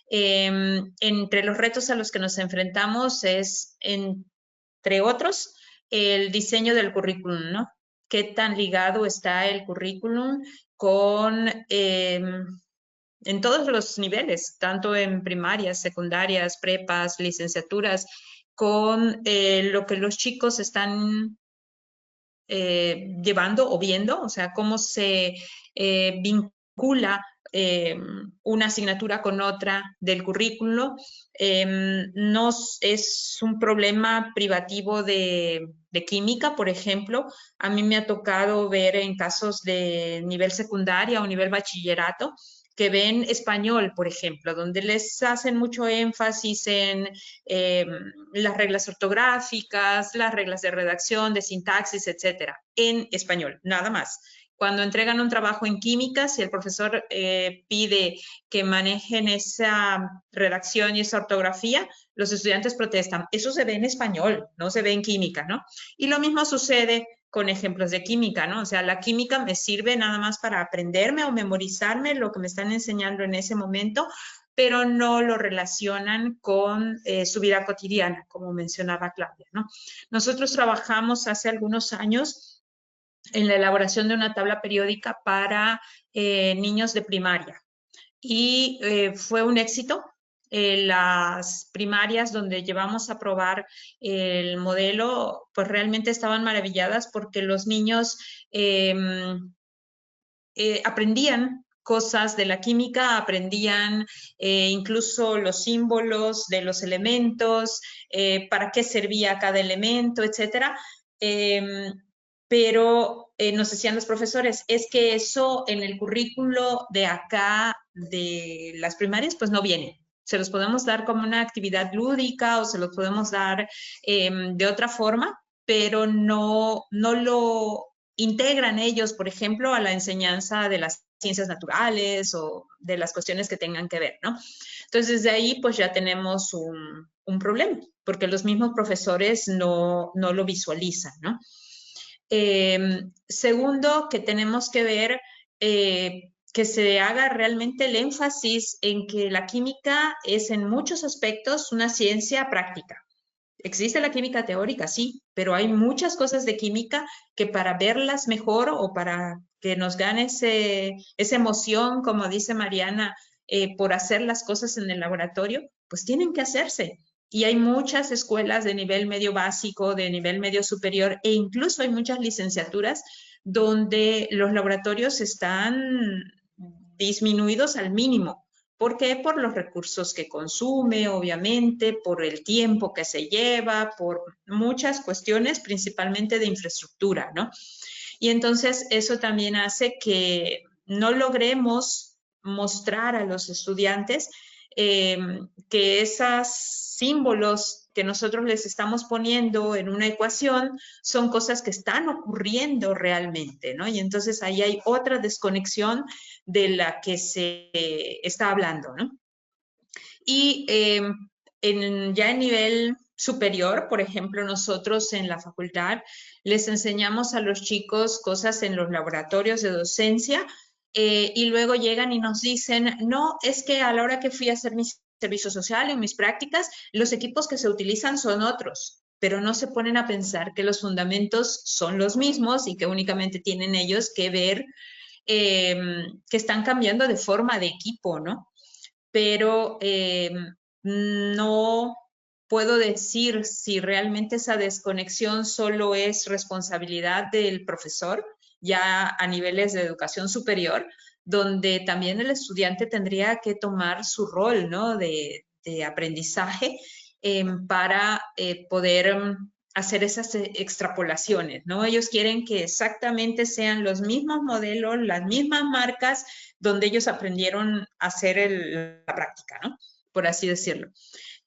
Entre los retos a los que nos enfrentamos es, entre otros, el diseño del currículum, ¿no? ¿Qué tan ligado está el currículum con en todos los niveles, tanto en primarias, secundarias, prepas, licenciaturas, con lo que los chicos están llevando o viendo, o sea, cómo se vincula una asignatura con otra del currículo. No es un problema privativo de química, por ejemplo. A mí me ha tocado ver en casos de nivel secundaria o nivel bachillerato que ven español, por ejemplo, donde les hacen mucho énfasis en las reglas ortográficas, las reglas de redacción, de sintaxis, etcétera, en español, nada más. Cuando entregan un trabajo en química, si el profesor pide que manejen esa redacción y esa ortografía, los estudiantes protestan. Eso se ve en español, no se ve en química, ¿no? Y lo mismo sucede con ejemplos de química, ¿no? O sea, la química me sirve nada más para aprenderme o memorizarme lo que me están enseñando en ese momento, pero no lo relacionan con su vida cotidiana, como mencionaba Claudia, ¿no? Nosotros trabajamos hace algunos años en la elaboración de una tabla periódica para niños de primaria y fue un éxito. Las primarias donde llevamos a probar el modelo, pues realmente estaban maravilladas porque los niños aprendían cosas de la química, aprendían incluso los símbolos de los elementos, para qué servía cada elemento, etcétera. Pero nos decían los profesores, es que eso en el currículo de acá, de las primarias, pues no viene. Se los podemos dar como una actividad lúdica o se los podemos dar de otra forma, pero no lo integran ellos, por ejemplo, a la enseñanza de las ciencias naturales o de las cuestiones que tengan que ver, ¿no? Entonces, desde ahí, pues ya tenemos un problema, porque los mismos profesores no lo visualizan, ¿no? Segundo, que tenemos que ver que se haga realmente el énfasis en que la química es en muchos aspectos una ciencia práctica. Existe la química teórica, sí, pero hay muchas cosas de química que para verlas mejor o para que nos gane esa emoción, como dice Mariana, por hacer las cosas en el laboratorio, pues tienen que hacerse. Y hay muchas escuelas de nivel medio básico, de nivel medio superior, e incluso hay muchas licenciaturas donde los laboratorios están disminuidos al mínimo. ¿Por qué? Por los recursos que consume, obviamente, por el tiempo que se lleva, por muchas cuestiones, principalmente de infraestructura, ¿no? Y entonces eso también hace que no logremos mostrar a los estudiantes que esos símbolos que nosotros les estamos poniendo en una ecuación son cosas que están ocurriendo realmente, ¿no? Y entonces ahí hay otra desconexión de la que se está hablando, ¿no? Y ya en nivel superior, por ejemplo, nosotros en la facultad les enseñamos a los chicos cosas en los laboratorios de docencia y luego llegan y nos dicen, no, es que a la hora que fui a hacer mis servicio social, en mis prácticas, los equipos que se utilizan son otros, pero no se ponen a pensar que los fundamentos son los mismos y que únicamente tienen ellos que ver que están cambiando de forma de equipo, ¿no? Pero no puedo decir si realmente esa desconexión solo es responsabilidad del profesor, ya a niveles de educación superior, donde también el estudiante tendría que tomar su rol, ¿no? de aprendizaje para poder hacer esas extrapolaciones, ¿no? Ellos quieren que exactamente sean los mismos modelos, las mismas marcas, donde ellos aprendieron a hacer la práctica, ¿no? Por así decirlo.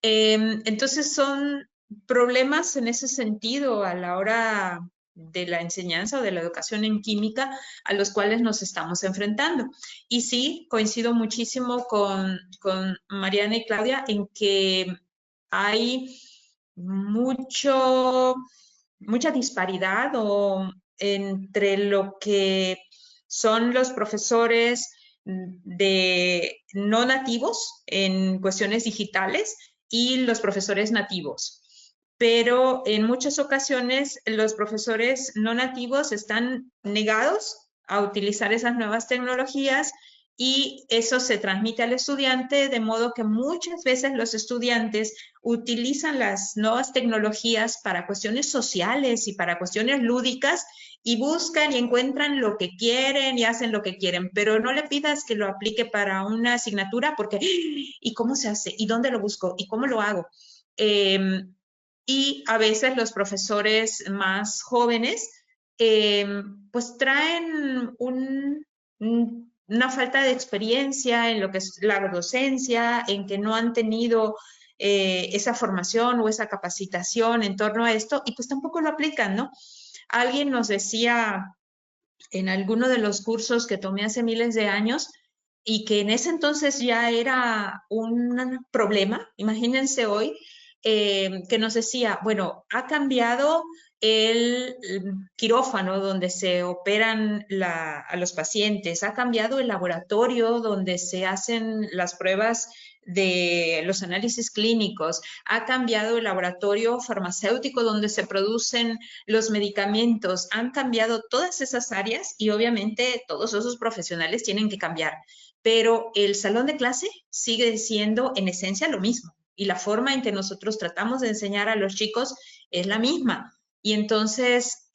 Entonces son problemas en ese sentido a la hora de la enseñanza o de la educación en química a los cuales nos estamos enfrentando. Y sí, coincido muchísimo con Mariana y Claudia en que hay mucha disparidad entre lo que son los profesores de no nativos en cuestiones digitales y los profesores nativos. Pero en muchas ocasiones los profesores no nativos están negados a utilizar esas nuevas tecnologías y eso se transmite al estudiante, de modo que muchas veces los estudiantes utilizan las nuevas tecnologías para cuestiones sociales y para cuestiones lúdicas y buscan y encuentran lo que quieren y hacen lo que quieren, pero no le pidas que lo aplique para una asignatura porque ¿y cómo se hace? ¿Y dónde lo busco? ¿Y cómo lo hago? Y a veces los profesores más jóvenes pues traen una falta de experiencia en lo que es la docencia, en que no han tenido esa formación o esa capacitación en torno a esto y pues tampoco lo aplican, ¿no? Alguien nos decía en alguno de los cursos que tomé hace miles de años y que en ese entonces ya era un problema, imagínense hoy, que nos decía, bueno, ha cambiado el quirófano donde se operan a los pacientes, ha cambiado el laboratorio donde se hacen las pruebas de los análisis clínicos, ha cambiado el laboratorio farmacéutico donde se producen los medicamentos, han cambiado todas esas áreas y obviamente todos esos profesionales tienen que cambiar, pero el salón de clase sigue siendo en esencia lo mismo y la forma en que nosotros tratamos de enseñar a los chicos es la misma. Y entonces,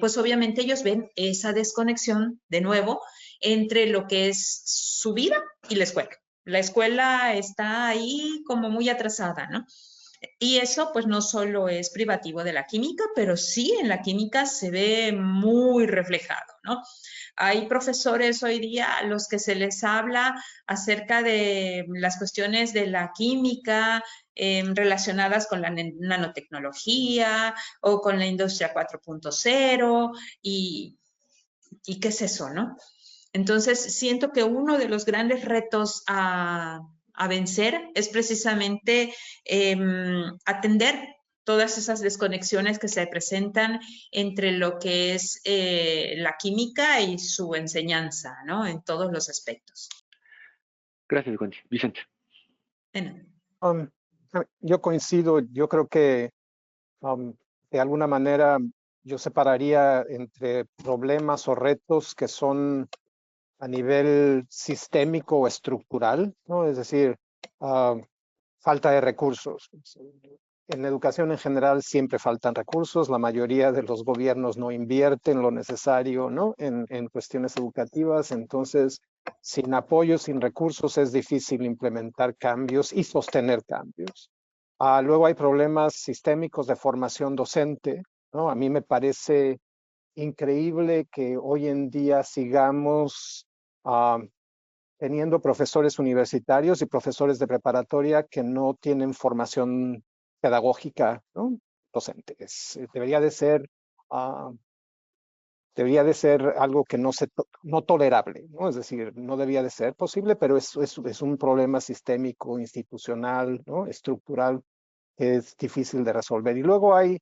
pues obviamente ellos ven esa desconexión de nuevo entre lo que es su vida y la escuela. La escuela está ahí como muy atrasada, ¿no? Y eso pues no solo es privativo de la química, pero sí en la química se ve muy reflejado, ¿no? Hay profesores hoy día a los que se les habla acerca de las cuestiones de la química relacionadas con la nanotecnología o con la industria 4.0 y qué es eso, ¿no? Entonces, siento que uno de los grandes retos a vencer es precisamente atender todas esas desconexiones que se presentan entre lo que es la química y su enseñanza, ¿no? En todos los aspectos. Gracias, Wendy. Vicente. Bueno. Yo coincido, yo creo que de alguna manera yo separaría entre problemas o retos que son a nivel sistémico o estructural, ¿no? Es decir, falta de recursos. En educación en general siempre faltan recursos, la mayoría de los gobiernos no invierten lo necesario, ¿no? en cuestiones educativas, entonces sin apoyo, sin recursos es difícil implementar cambios y sostener cambios. Luego hay problemas sistémicos de formación docente, ¿no? A mí me parece increíble que hoy en día sigamos teniendo profesores universitarios y profesores de preparatoria que no tienen formación pedagógica, ¿no? Docente. Debería de ser algo que no tolerable, ¿no? Es decir, no debía de ser posible, pero es un problema sistémico, institucional, ¿no? Estructural, que es difícil de resolver. Y luego hay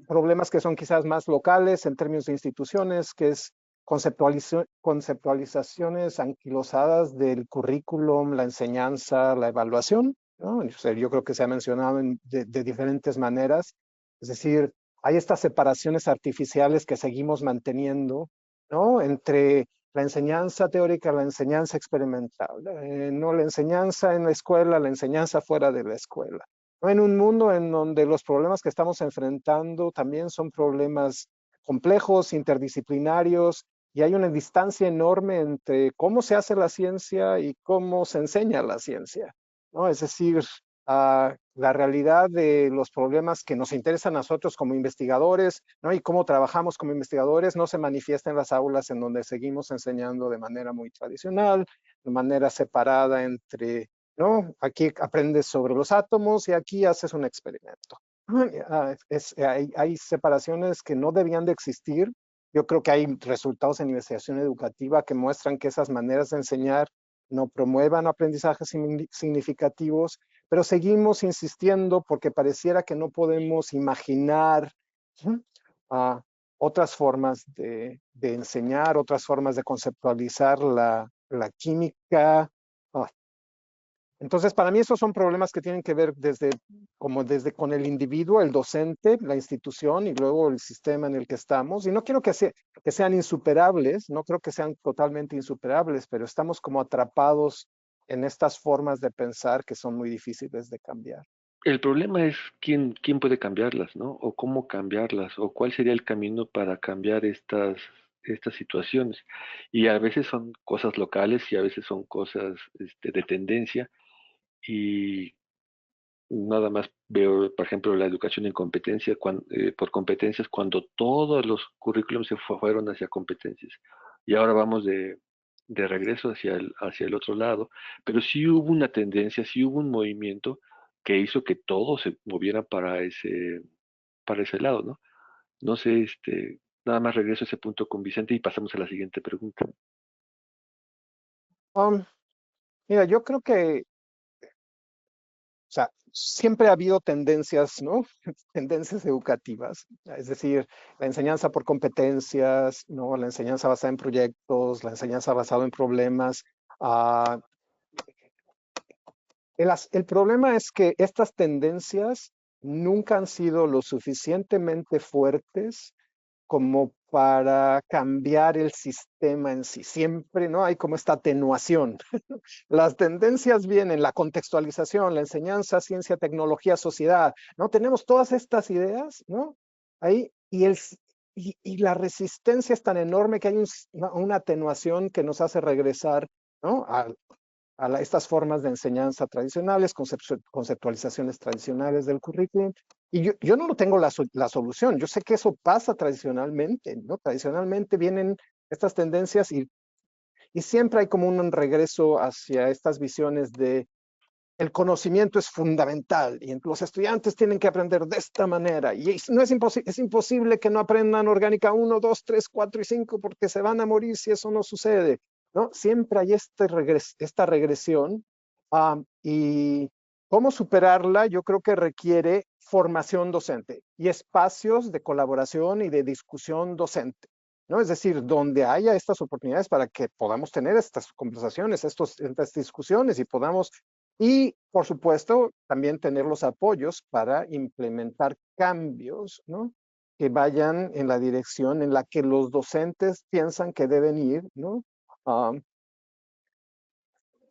problemas que son quizás más locales en términos de instituciones, que es conceptualizaciones anquilosadas del currículum, la enseñanza, la evaluación, ¿no? O sea, yo creo que se ha mencionado de diferentes maneras. Es decir, hay estas separaciones artificiales que seguimos manteniendo, ¿no? Entre la enseñanza teórica, la enseñanza experimental, no la enseñanza en la escuela, la enseñanza fuera de la escuela. ¿No? En un mundo en donde los problemas que estamos enfrentando también son problemas complejos, interdisciplinarios, y hay una distancia enorme entre cómo se hace la ciencia y cómo se enseña la ciencia, ¿no? Es decir, la realidad de los problemas que nos interesan a nosotros como investigadores, ¿no? Y cómo trabajamos como investigadores no se manifiesta en las aulas en donde seguimos enseñando de manera muy tradicional, de manera separada entre, ¿no? Aquí aprendes sobre los átomos y aquí haces un experimento. Hay separaciones que no debían de existir. Yo creo que hay resultados en investigación educativa que muestran que esas maneras de enseñar no promuevan aprendizajes significativos, pero seguimos insistiendo porque pareciera que no podemos imaginar otras formas de enseñar, otras formas de conceptualizar la química. Entonces, para mí esos son problemas que tienen que ver desde con el individuo, el docente, la institución y luego el sistema en el que estamos. Y no quiero que sean insuperables, no creo que sean totalmente insuperables, pero estamos como atrapados en estas formas de pensar que son muy difíciles de cambiar. El problema es quién puede cambiarlas, ¿no? O cómo cambiarlas, o cuál sería el camino para cambiar estas situaciones. Y a veces son cosas locales y a veces son cosas de tendencia. Y nada más veo, por ejemplo, la educación en competencia, por competencias, cuando todos los currículums se fueron hacia competencias. Y ahora vamos de regreso hacia el otro lado. Pero sí hubo una tendencia, sí hubo un movimiento que hizo que todo se moviera para ese lado, ¿no? No sé, nada más regreso a ese punto con Vicente y pasamos a la siguiente pregunta. Mira, yo creo que, o sea, siempre ha habido tendencias, ¿no? Tendencias educativas, es decir, la enseñanza por competencias, ¿no? La enseñanza basada en proyectos, la enseñanza basada en problemas. El problema es que estas tendencias nunca han sido lo suficientemente fuertes como para cambiar el sistema en sí. Siempre, ¿no? Hay como esta atenuación. Las tendencias vienen, la contextualización, la enseñanza, ciencia, tecnología, sociedad, ¿no? Tenemos todas estas ideas, ¿no? Ahí, y la resistencia es tan enorme que hay una atenuación que nos hace regresar, ¿no? A estas formas de enseñanza tradicionales, conceptualizaciones tradicionales del currículum. Y yo no tengo la solución. Yo sé que eso pasa tradicionalmente, ¿no? Tradicionalmente vienen estas tendencias y siempre hay como un regreso hacia estas visiones de el conocimiento es fundamental y los estudiantes tienen que aprender de esta manera. Y no es imposible que no aprendan orgánica 1, 2, 3, 4 y 5 porque se van a morir si eso no sucede, ¿no? Siempre hay esta regresión y cómo superarla yo creo que requiere formación docente y espacios de colaboración y de discusión docente, ¿no? Es decir, donde haya estas oportunidades para que podamos tener estas conversaciones, estas discusiones y, por supuesto, también tener los apoyos para implementar cambios, ¿no? Que vayan en la dirección en la que los docentes piensan que deben ir, ¿no?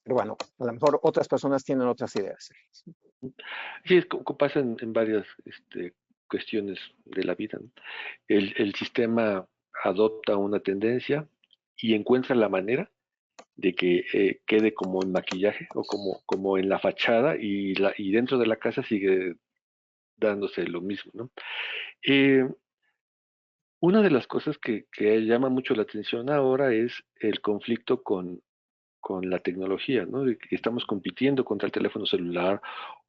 Pero bueno, a lo mejor otras personas tienen otras ideas. Sí, es como pasa en varias cuestiones de la vida, ¿no? El sistema adopta una tendencia y encuentra la manera de que quede como en maquillaje o como en la fachada y dentro de la casa sigue dándose lo mismo, ¿no? Una de las cosas que llama mucho la atención ahora es el conflicto con la tecnología, ¿no? De que estamos compitiendo contra el teléfono celular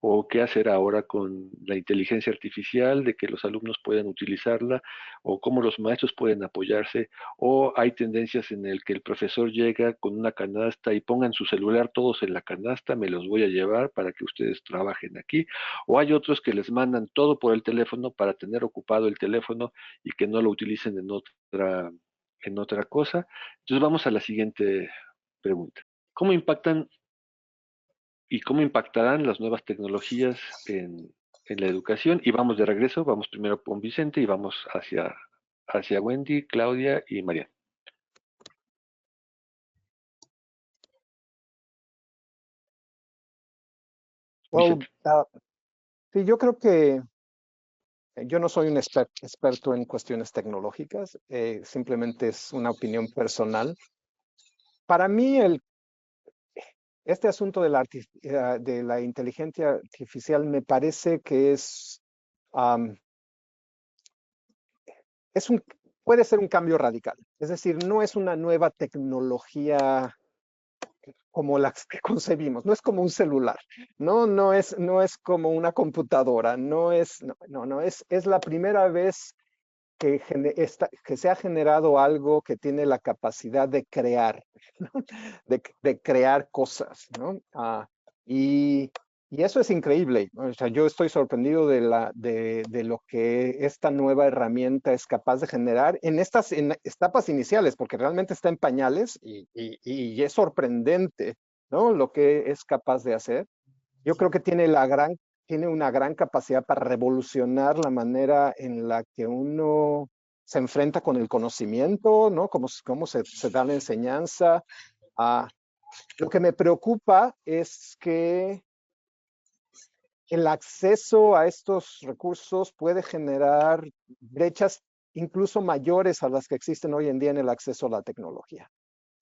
o qué hacer ahora con la inteligencia artificial, de que los alumnos puedan utilizarla o cómo los maestros pueden apoyarse o hay tendencias en el que el profesor llega con una canasta y pongan su celular todos en la canasta, me los voy a llevar para que ustedes trabajen aquí, o hay otros que les mandan todo por el teléfono para tener ocupado el teléfono y que no lo utilicen en otra cosa. Entonces vamos a la siguiente pregunta. ¿Cómo impactan y cómo impactarán las nuevas tecnologías en la educación? Y vamos de regreso, vamos primero con Vicente y vamos hacia Wendy, Claudia y María. Well, Vicente. sí, yo creo que yo no soy un experto en cuestiones tecnológicas, simplemente es una opinión personal. Para mí, este asunto de la inteligencia artificial me parece que am, puede ser un cambio radical. Es decir, no es una nueva tecnología como las que concebimos, no es como un celular, no es como una computadora, es la primera vez que se ha generado algo que tiene la capacidad de crear, ¿no? de crear cosas, ¿no? Y eso es increíble. O sea, yo estoy sorprendido de lo que esta nueva herramienta es capaz de generar en estas etapas iniciales, porque realmente está en pañales y es sorprendente, ¿no? Lo que es capaz de hacer. Yo creo que tiene una gran capacidad para revolucionar la manera en la que uno se enfrenta con el conocimiento, ¿no? Cómo se da la enseñanza. Ah, lo que me preocupa es que el acceso a estos recursos puede generar brechas incluso mayores a las que existen hoy en día en el acceso a la tecnología.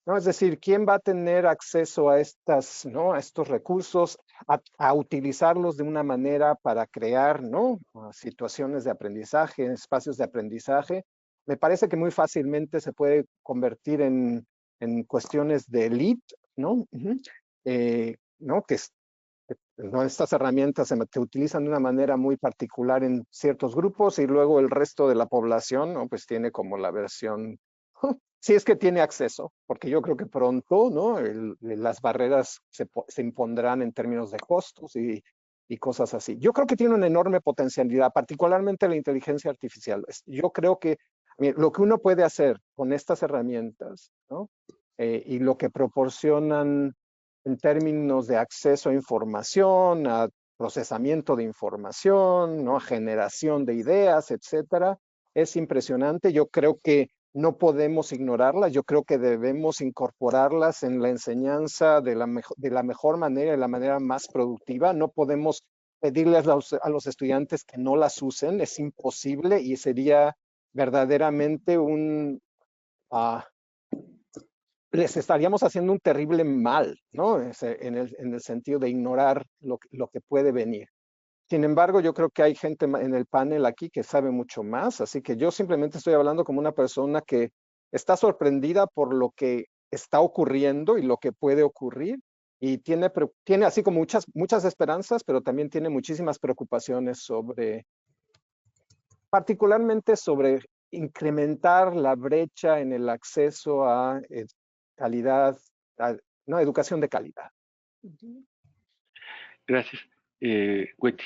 ¿No? Es decir, ¿quién va a tener acceso a ¿no? A estos recursos, a utilizarlos de una manera para crear, ¿no? Situaciones de aprendizaje, espacios de aprendizaje? Me parece que muy fácilmente se puede convertir en cuestiones de elite, ¿no? ¿No? ¿No? Estas herramientas se utilizan de una manera muy particular en ciertos grupos y luego el resto de la población, ¿no? Pues tiene como la versión si es que tiene acceso, porque yo creo que pronto, ¿no? Las barreras se impondrán en términos de costos y cosas así. Yo creo que tiene una enorme potencialidad, particularmente la inteligencia artificial. Yo creo que lo que uno puede hacer con estas herramientas, ¿no? Y lo que proporcionan en términos de acceso a información, a procesamiento de información, ¿no? A generación de ideas, etcétera, es impresionante. Yo creo que no podemos ignorarlas, yo creo que debemos incorporarlas en la enseñanza de la mejor manera, de la manera más productiva. No podemos pedirles a los estudiantes que no las usen, es imposible y sería verdaderamente les estaríamos haciendo un terrible mal, ¿no? En el sentido de ignorar lo que puede venir. Sin embargo, yo creo que hay gente en el panel aquí que sabe mucho más, así que yo simplemente estoy hablando como una persona que está sorprendida por lo que está ocurriendo y lo que puede ocurrir y tiene así como muchas esperanzas, pero también tiene muchísimas preocupaciones particularmente sobre incrementar la brecha en el acceso a calidad, no, educación de calidad. Gracias. Wendy.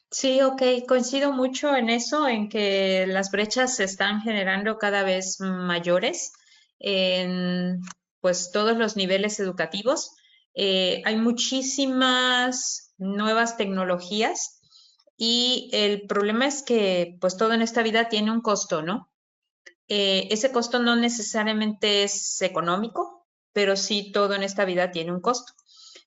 Sí, ok, coincido mucho en eso, en que las brechas se están generando cada vez mayores en pues todos los niveles educativos. Hay muchísimas nuevas tecnologías y el problema es que pues todo en esta vida tiene un costo, ¿no? Ese costo no necesariamente es económico, pero sí todo en esta vida tiene un costo.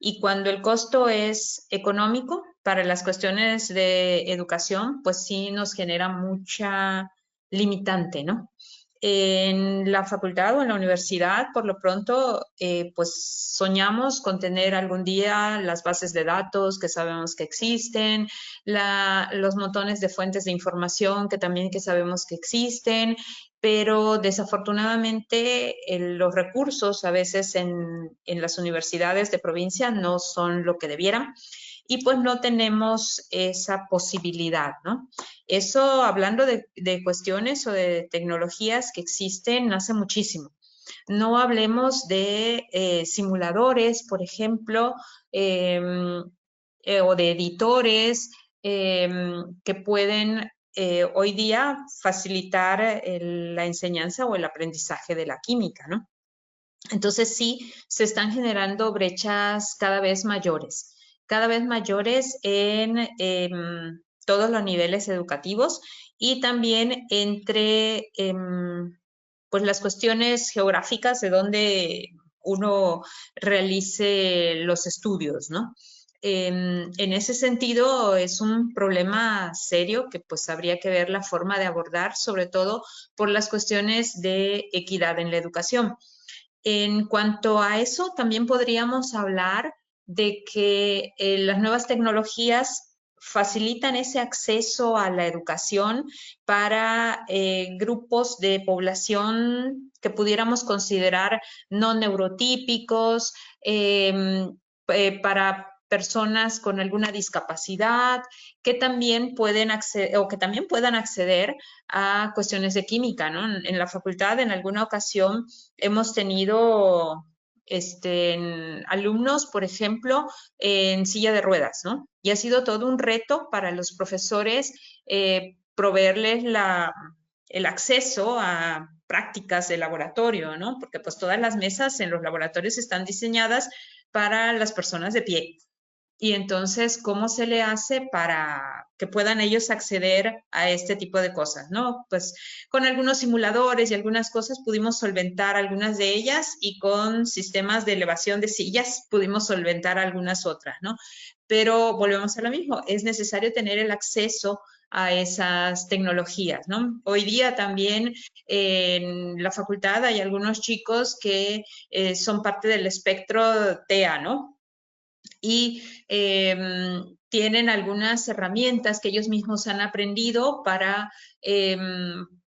Y cuando el costo es económico para las cuestiones de educación, pues sí nos genera mucha limitante, ¿no? En la facultad o en la universidad, por lo pronto, pues soñamos con tener algún día las bases de datos que sabemos que existen, los montones de fuentes de información que también que sabemos que existen, pero desafortunadamente los recursos a veces en las universidades de provincia no son lo que debieran y pues no tenemos esa posibilidad, ¿no? Eso hablando de cuestiones o de tecnologías que existen hace muchísimo. No hablemos de simuladores, por ejemplo, o de editores que pueden hoy día facilitar la enseñanza o el aprendizaje de la química, ¿no? Entonces sí, se están generando brechas cada vez mayores en todos los niveles educativos y también entre pues las cuestiones geográficas de donde uno realice los estudios, ¿no? En ese sentido, es un problema serio que pues habría que ver la forma de abordar, sobre todo por las cuestiones de equidad en la educación. En cuanto a eso, también podríamos hablar de que las nuevas tecnologías facilitan ese acceso a la educación para grupos de población que pudiéramos considerar no neurotípicos, para personas con alguna discapacidad que también pueden acceder o que también puedan acceder a cuestiones de química, ¿no? En la facultad, en alguna ocasión, hemos tenido alumnos, por ejemplo, en silla de ruedas, ¿no? Y ha sido todo un reto para los profesores proveerles el acceso a prácticas de laboratorio, ¿no? Porque pues todas las mesas en los laboratorios están diseñadas para las personas de pie. Y entonces, ¿cómo se le hace para que puedan ellos acceder a este tipo de cosas, ¿no? Pues con algunos simuladores y algunas cosas pudimos solventar algunas de ellas y con sistemas de elevación de sillas pudimos solventar algunas otras, ¿no? Pero volvemos a lo mismo, es necesario tener el acceso a esas tecnologías, ¿no? Hoy día también en la facultad hay algunos chicos que son parte del espectro TEA, ¿no? Y tienen algunas herramientas que ellos mismos han aprendido para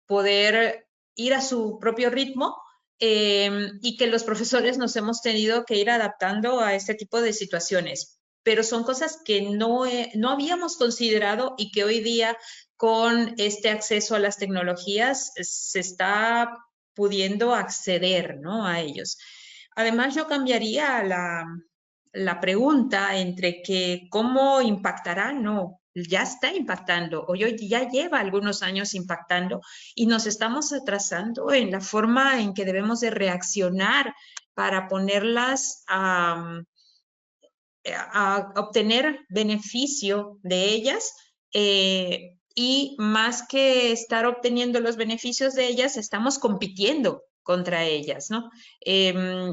poder ir a su propio ritmo y que los profesores nos hemos tenido que ir adaptando a este tipo de situaciones. Pero son cosas que no habíamos considerado y que hoy día con este acceso a las tecnologías se está pudiendo acceder, ¿no? A ellos. Además, yo cambiaría la pregunta entre que cómo impactará, no, ya está impactando, o ya lleva algunos años impactando y nos estamos atrasando en la forma en que debemos de reaccionar para ponerlas a obtener beneficio de ellas y más que estar obteniendo los beneficios de ellas, estamos compitiendo contra ellas, ¿no?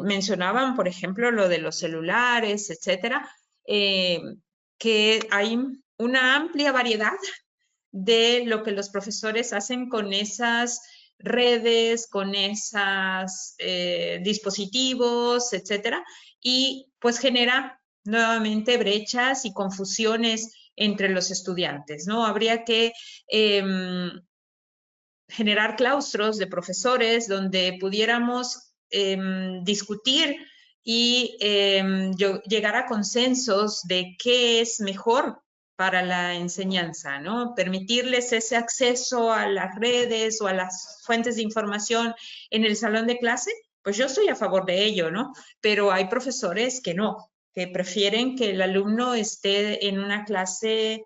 Mencionaban, por ejemplo, lo de los celulares, etcétera, que hay una amplia variedad de lo que los profesores hacen con esas redes, con esos dispositivos, etcétera, y pues genera nuevamente brechas y confusiones entre los estudiantes, ¿no? Habría que generar claustros de profesores donde pudiéramos discutir y llegar a consensos de qué es mejor para la enseñanza, ¿no? Permitirles ese acceso a las redes o a las fuentes de información en el salón de clase, pues yo estoy a favor de ello, ¿no? Pero hay profesores que no, que prefieren que el alumno esté en una clase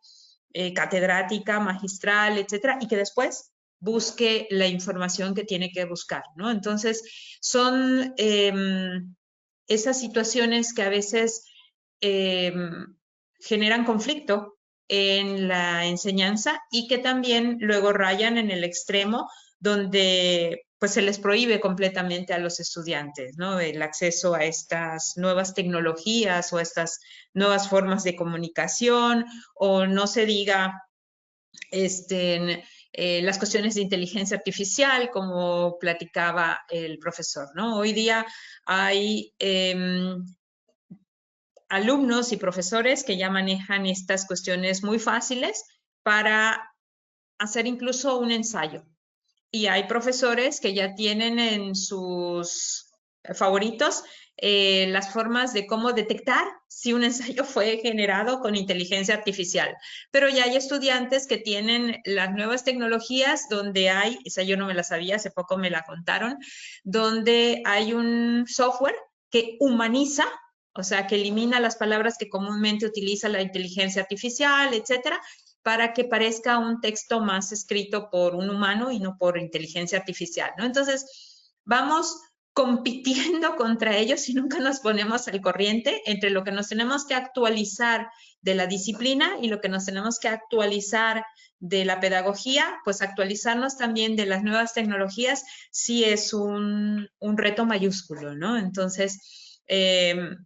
catedrática, magistral, etcétera, y que después busque la información que tiene que buscar, ¿no? Entonces, son esas situaciones que a veces generan conflicto en la enseñanza y que también luego rayan en el extremo donde pues se les prohíbe completamente a los estudiantes, ¿no? El acceso a estas nuevas tecnologías o a estas nuevas formas de comunicación, o no se diga las cuestiones de inteligencia artificial, como platicaba el profesor, ¿no? Hoy día hay alumnos y profesores que ya manejan estas cuestiones muy fáciles para hacer incluso un ensayo. Y hay profesores que ya tienen en sus favoritos las formas de cómo detectar si un ensayo fue generado con inteligencia artificial. Pero ya hay estudiantes que tienen las nuevas tecnologías donde hay, esa yo no me la sabía, hace poco me la contaron, donde hay un software que humaniza, o sea, que elimina las palabras que comúnmente utiliza la inteligencia artificial, etcétera, para que parezca un texto más escrito por un humano y no por inteligencia artificial, ¿no? Entonces, vamos compitiendo contra ellos y nunca nos ponemos al corriente entre lo que nos tenemos que actualizar de la disciplina y lo que nos tenemos que actualizar de la pedagogía, pues actualizarnos también de las nuevas tecnologías sí es un reto mayúsculo, ¿no? Entonces, en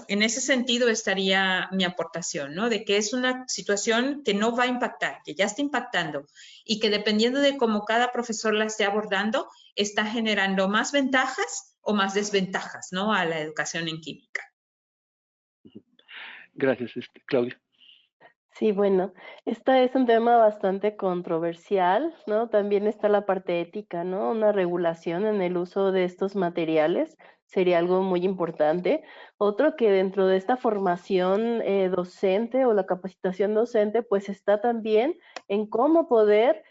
ese sentido estaría mi aportación, ¿no? De que es una situación que no va a impactar, que ya está impactando y que dependiendo de cómo cada profesor la esté abordando, está generando más ventajas o más desventajas, ¿no? A la educación en química. Gracias, Claudia. Sí, bueno, este es un tema bastante controversial, ¿no? También está la parte ética, ¿no? Una regulación en el uso de estos materiales sería algo muy importante. Otro que dentro de esta formación docente o la capacitación docente, pues está también en cómo poder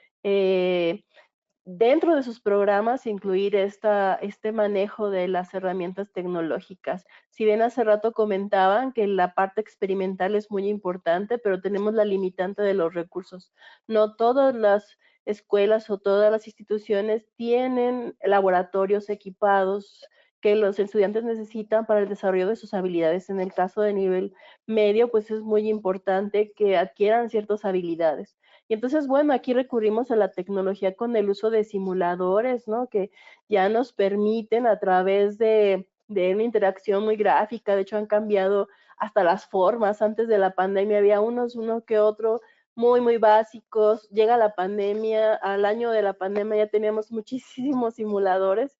dentro de sus programas incluir este manejo de las herramientas tecnológicas. Si bien hace rato comentaban que la parte experimental es muy importante, pero tenemos la limitante de los recursos. No todas las escuelas o todas las instituciones tienen laboratorios equipados que los estudiantes necesitan para el desarrollo de sus habilidades. En el caso de nivel medio, pues es muy importante que adquieran ciertas habilidades. Y entonces, bueno, aquí recurrimos a la tecnología con el uso de simuladores, ¿no? Que ya nos permiten a través de una interacción muy gráfica, de hecho han cambiado hasta las formas. Antes de la pandemia había uno que otro muy básicos. Llega la pandemia, al año de la pandemia ya teníamos muchísimos simuladores.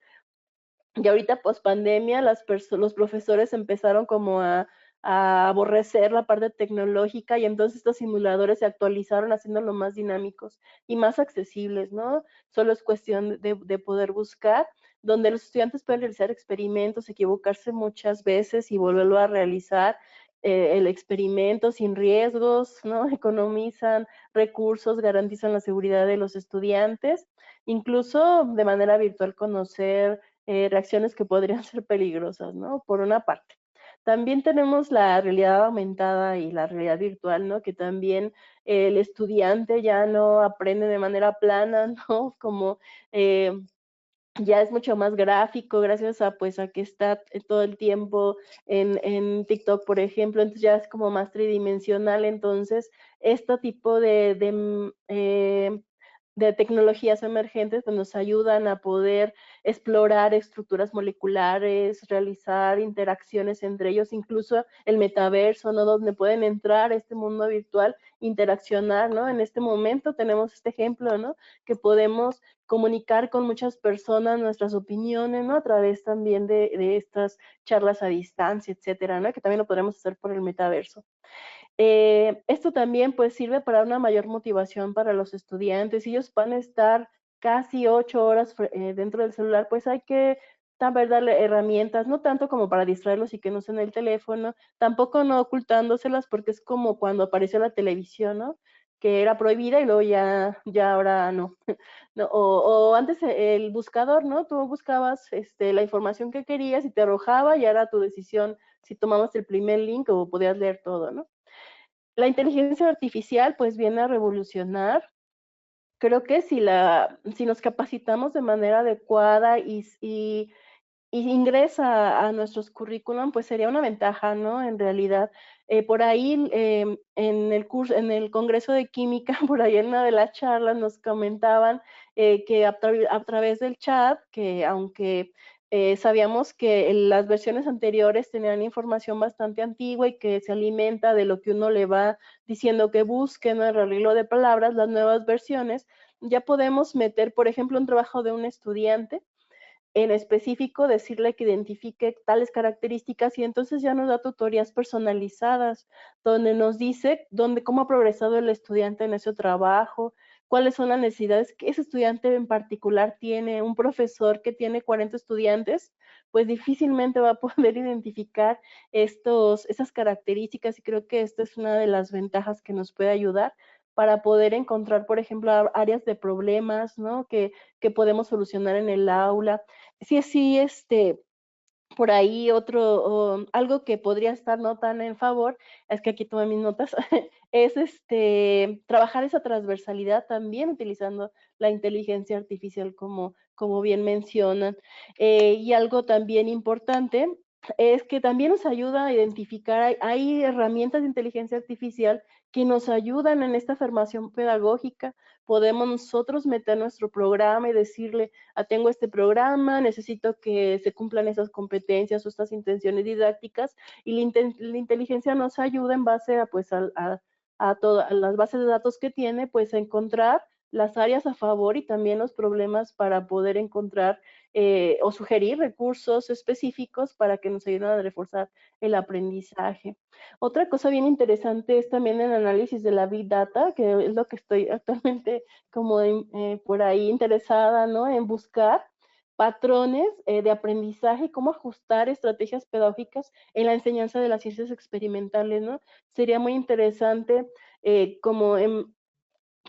Y ahorita, post pandemia, los profesores empezaron como a aborrecer la parte tecnológica y entonces estos simuladores se actualizaron haciéndolo más dinámicos y más accesibles, ¿no? Solo es cuestión de poder buscar, donde los estudiantes pueden realizar experimentos, equivocarse muchas veces y volverlo a realizar el experimento sin riesgos, ¿no? Economizan recursos, garantizan la seguridad de los estudiantes, incluso de manera virtual conocer reacciones que podrían ser peligrosas, ¿no? Por una parte. También tenemos la realidad aumentada y la realidad virtual, ¿no? Que también el estudiante ya no aprende de manera plana, ¿no? Como ya es mucho más gráfico gracias a pues a que está todo el tiempo en TikTok, por ejemplo, entonces ya es como más tridimensional. Entonces este tipo de tecnologías emergentes pues nos ayudan a poder explorar estructuras moleculares, realizar interacciones entre ellos, incluso el metaverso, ¿no? Donde pueden entrar a este mundo virtual, interaccionar, ¿no? En este momento tenemos este ejemplo, ¿no? Que podemos comunicar con muchas personas nuestras opiniones, ¿no? A través también de estas charlas a distancia, etcétera, ¿no? Que también lo podremos hacer por el metaverso. Esto también pues sirve para una mayor motivación para los estudiantes. Ellos van a estar casi 8 horas dentro del celular, pues hay que también darle herramientas, no tanto como para distraerlos y que no usen el teléfono, tampoco no ocultándoselas porque es como cuando apareció la televisión, ¿no? Que era prohibida y luego ya ahora no. No, o antes el buscador, ¿no? Tú buscabas la información que querías y te arrojaba y era tu decisión si tomabas el primer link o podías leer todo, ¿no? La inteligencia artificial pues viene a revolucionar. Creo que si nos capacitamos de manera adecuada y ingresa a nuestros currículum, pues sería una ventaja, ¿no? En realidad, por ahí en el Congreso de Química, por ahí en una de las charlas nos comentaban que a través del chat, que aunque sabíamos que las versiones anteriores tenían información bastante antigua y que se alimenta de lo que uno le va diciendo que busque, ¿no? El arreglo de palabras, las nuevas versiones, ya podemos meter, por ejemplo, un trabajo de un estudiante en específico, decirle que identifique tales características y entonces ya nos da tutorías personalizadas donde nos dice cómo ha progresado el estudiante en ese trabajo, cuáles son las necesidades que ese estudiante en particular tiene. Un profesor que tiene 40 estudiantes, pues difícilmente va a poder identificar esas características y creo que esta es una de las ventajas que nos puede ayudar para poder encontrar, por ejemplo, áreas de problemas, ¿no? Que podemos solucionar en el aula. Sí, Por ahí algo que podría estar no tan en favor, es que aquí tomé mis notas, es trabajar esa transversalidad también utilizando la inteligencia artificial como bien mencionan. Y algo también importante es que también nos ayuda a identificar, hay herramientas de inteligencia artificial que nos ayudan en esta formación pedagógica. Podemos nosotros meter nuestro programa y decirle, tengo este programa, necesito que se cumplan esas competencias o estas intenciones didácticas, y la inteligencia nos ayuda en base a todas las bases de datos que tiene, pues a encontrar las áreas a favor y también los problemas para poder encontrar o sugerir recursos específicos para que nos ayuden a reforzar el aprendizaje. Otra cosa bien interesante es también el análisis de la Big Data, que es lo que estoy actualmente como por ahí interesada, ¿no? En buscar patrones de aprendizaje y cómo ajustar estrategias pedagógicas en la enseñanza de las ciencias experimentales, ¿no? Sería muy interesante como en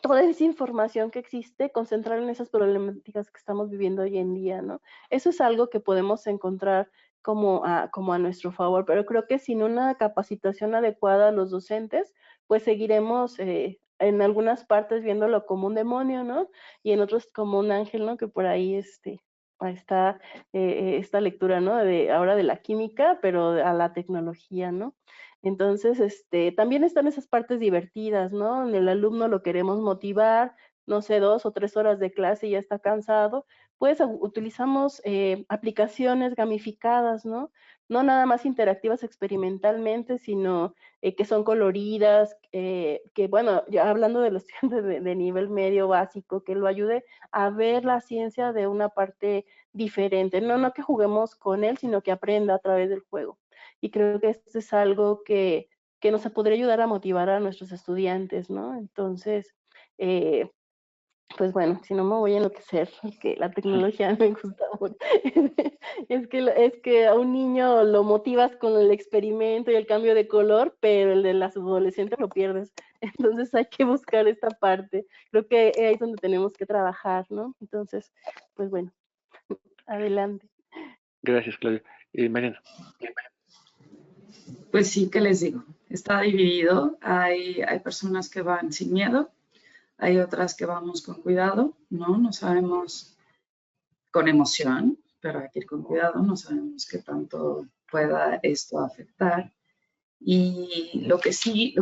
toda esa información que existe, concentrar en esas problemáticas que estamos viviendo hoy en día, ¿no? Eso es algo que podemos encontrar como a nuestro favor, pero creo que sin una capacitación adecuada a los docentes, pues seguiremos en algunas partes viéndolo como un demonio, ¿no? Y en otros como un ángel, ¿no? Que por ahí está esta lectura, ¿no? Ahora de la química, pero a la tecnología, ¿no? Entonces, también están esas partes divertidas, ¿no? El alumno lo queremos motivar, no sé, 2 o 3 horas de clase y ya está cansado, pues utilizamos aplicaciones gamificadas, ¿no? No nada más interactivas experimentalmente, sino que son coloridas, que bueno, ya hablando de los estudiantes de nivel medio básico, que lo ayude a ver la ciencia de una parte diferente, no que juguemos con él, sino que aprenda a través del juego. Y creo que esto es algo que nos podría ayudar a motivar a nuestros estudiantes, ¿no? Entonces, pues bueno, si no me voy a enloquecer, porque la tecnología me gusta mucho. Es que a un niño lo motivas con el experimento y el cambio de color, pero el de las adolescentes lo pierdes. Entonces hay que buscar esta parte. Creo que ahí es donde tenemos que trabajar, ¿no? Entonces, pues bueno, adelante. Gracias, Claudia. Mariana. Pues sí, ¿qué les digo? Está dividido. Hay personas que van sin miedo, hay otras que vamos con cuidado, ¿no? No sabemos, con emoción, pero hay que ir con cuidado, no sabemos qué tanto pueda esto afectar. Y lo que sí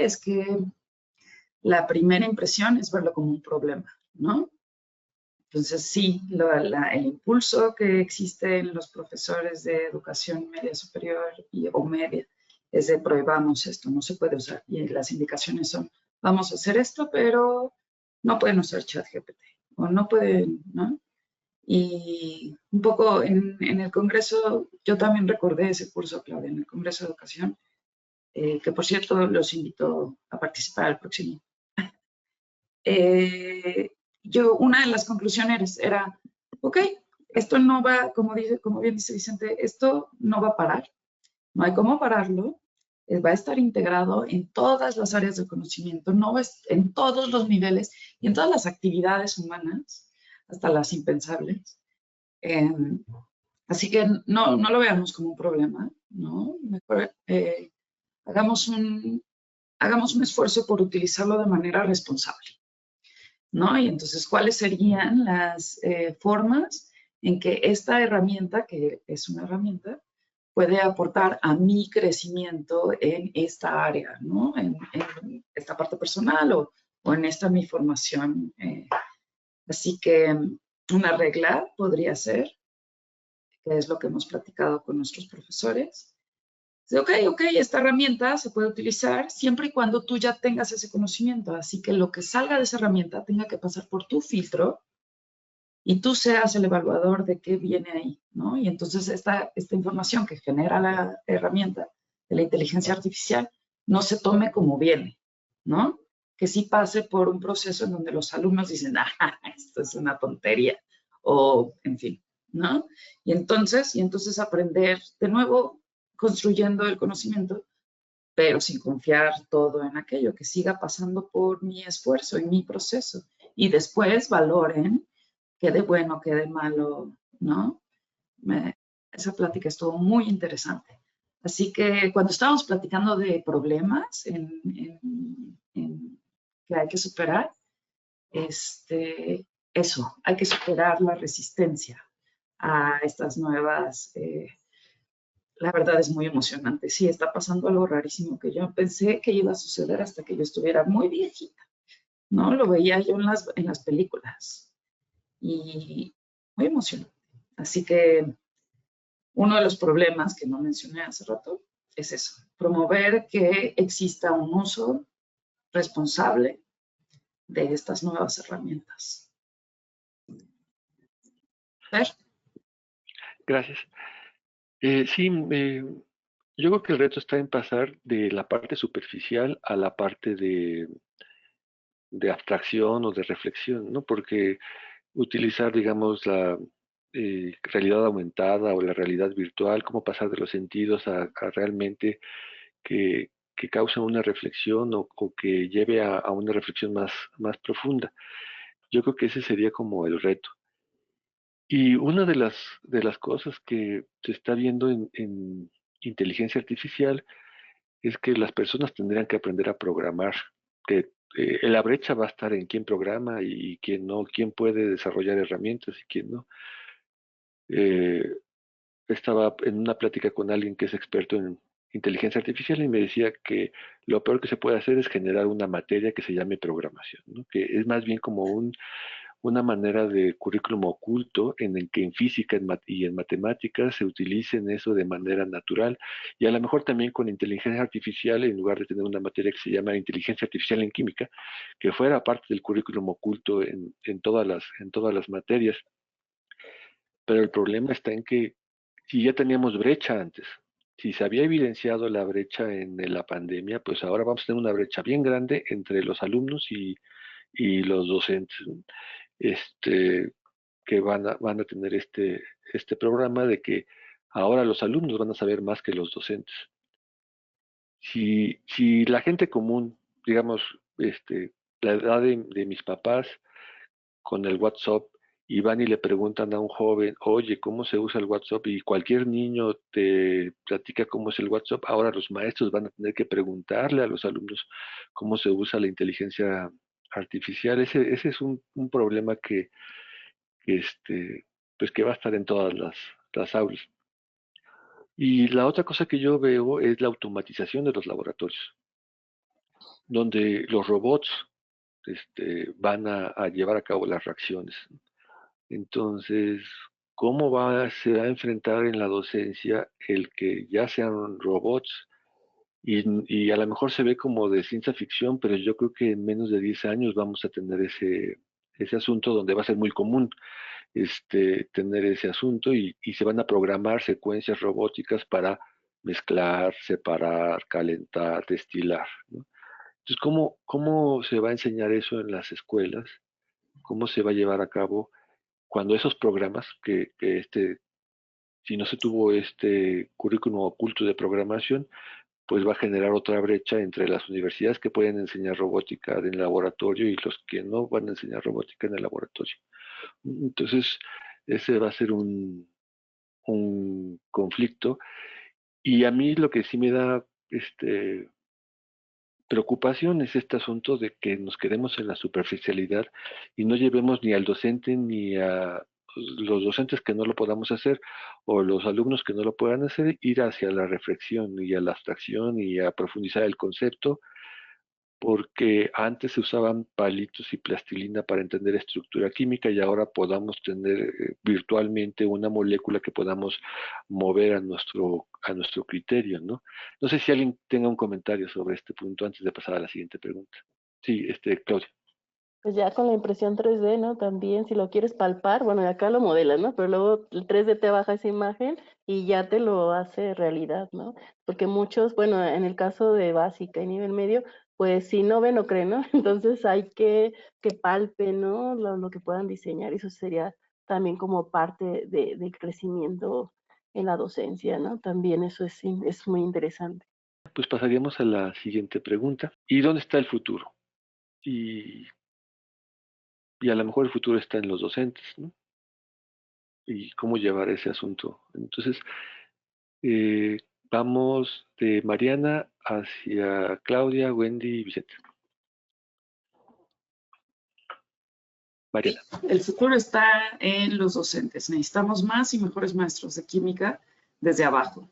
es que la primera impresión es verlo como un problema, ¿no? Entonces sí, el impulso que existe en los profesores de educación media superior o media es de prohibamos esto, no se puede usar. Y las indicaciones son, vamos a hacer esto, pero no pueden usar ChatGPT o no pueden, ¿no? Y un poco en el Congreso, yo también recordé ese curso, Claudia, en el Congreso de Educación, que por cierto los invito a participar al próximo. Una de las conclusiones era, ok, esto no va, como bien dice Vicente, esto no va a parar, no hay cómo pararlo, va a estar integrado en todas las áreas del conocimiento, en todos los niveles y en todas las actividades humanas, hasta las impensables. Así que no lo veamos como un problema, ¿no? Mejor hagamos un esfuerzo por utilizarlo de manera responsable, ¿no? Y entonces, ¿cuáles serían las formas en que esta herramienta, que es una herramienta, puede aportar a mi crecimiento en esta área, ¿no? En esta parte personal o en esta mi formación. Así que una regla podría ser, que es lo que hemos platicado con nuestros profesores, ok, esta herramienta se puede utilizar siempre y cuando tú ya tengas ese conocimiento. Así que lo que salga de esa herramienta tenga que pasar por tu filtro y tú seas el evaluador de qué viene ahí, ¿no? Y entonces esta información que genera la herramienta de la inteligencia artificial no se tome como viene, ¿no? Que sí pase por un proceso en donde los alumnos dicen, esto es una tontería, o en fin, ¿no? Y entonces aprender de nuevo construyendo el conocimiento, pero sin confiar todo en aquello, que siga pasando por mi esfuerzo y mi proceso. Y después valoren qué de bueno, qué de malo, ¿no? esa plática estuvo muy interesante. Así que cuando estábamos platicando de problemas que hay que superar, eso, hay que superar la resistencia a estas nuevas. La verdad es muy emocionante. Sí, está pasando algo rarísimo que yo pensé que iba a suceder hasta que yo estuviera muy viejita, ¿no? Lo veía yo en las películas y muy emocionante. Así que uno de los problemas que no mencioné hace rato es eso, promover que exista un uso responsable de estas nuevas herramientas. ¿Ver? Gracias. Sí, yo creo que el reto está en pasar de la parte superficial a la parte de abstracción o de reflexión, ¿no? Porque utilizar, digamos, la realidad aumentada o la realidad virtual, cómo pasar de los sentidos a realmente que causen una reflexión o que lleve a una reflexión más profunda. Yo creo que ese sería como el reto. Y una de las cosas que se está viendo en inteligencia artificial es que las personas tendrían que aprender a programar, que la brecha va a estar en quién programa y quién no, quién puede desarrollar herramientas y quién no. Eh, Estaba en una plática con alguien que es experto en inteligencia artificial y me decía que lo peor que se puede hacer es generar una materia que se llame programación, ¿no? Que es más bien como una manera de currículum oculto en el que en física y en matemáticas se utilicen eso de manera natural y a lo mejor también con inteligencia artificial en lugar de tener una materia que se llama inteligencia artificial en química, que fuera parte del currículum oculto en todas las materias. Pero el problema está en que si ya teníamos brecha antes, si se había evidenciado la brecha en la pandemia, pues ahora vamos a tener una brecha bien grande entre los alumnos y los docentes, ¿no? Que van a tener este programa de que ahora los alumnos van a saber más que los docentes. Si la gente común, digamos, la edad de mis papás, con el WhatsApp y van y le preguntan a un joven, oye, ¿cómo se usa el WhatsApp? Y cualquier niño te platica cómo es el WhatsApp. Ahora los maestros van a tener que preguntarle a los alumnos cómo se usa la inteligencia artificial. Ese es un problema pues que va a estar en todas las aulas. Y la otra cosa que yo veo es la automatización de los laboratorios, donde los robots van a llevar a cabo las reacciones. Entonces, ¿cómo se va a enfrentar en la docencia el que ya sean robots? Y a lo mejor se ve como de ciencia ficción, pero yo creo que en menos de 10 años vamos a tener ese asunto donde va a ser muy común tener ese asunto y se van a programar secuencias robóticas para mezclar, separar, calentar, destilar, ¿no? Entonces, ¿cómo se va a enseñar eso en las escuelas? ¿Cómo se va a llevar a cabo cuando esos programas, si no se tuvo este currículum oculto de programación, pues va a generar otra brecha entre las universidades que pueden enseñar robótica en el laboratorio y los que no van a enseñar robótica en el laboratorio? Entonces, ese va a ser un conflicto. Y a mí lo que sí me da preocupación es este asunto de que nos quedemos en la superficialidad y no llevemos ni al docente ni a los docentes que no lo podamos hacer o los alumnos que no lo puedan hacer, ir hacia la reflexión y a la abstracción y a profundizar el concepto, porque antes se usaban palitos y plastilina para entender estructura química y ahora podamos tener virtualmente una molécula que podamos mover a nuestro criterio, ¿no? No sé si alguien tenga un comentario sobre este punto antes de pasar a la siguiente pregunta. Sí, Claudia. Pues ya con la impresión 3D, ¿no? También, si lo quieres palpar, bueno, acá lo modelas, ¿no? Pero luego el 3D te baja esa imagen y ya te lo hace realidad, ¿no? Porque muchos, bueno, en el caso de básica y nivel medio, pues si no ven, no creen, ¿no? Entonces hay que palpen, ¿no? Lo que puedan diseñar. Eso sería también como parte del crecimiento en la docencia, ¿no? También eso es muy interesante. Pues pasaríamos a la siguiente pregunta. ¿Y dónde está el futuro? Y a lo mejor el futuro está en los docentes, ¿no? y cómo llevar ese asunto. Entonces, vamos de Mariana hacia Claudia, Wendy y Vicente. Mariana. El futuro está en los docentes. Necesitamos más y mejores maestros de química desde abajo.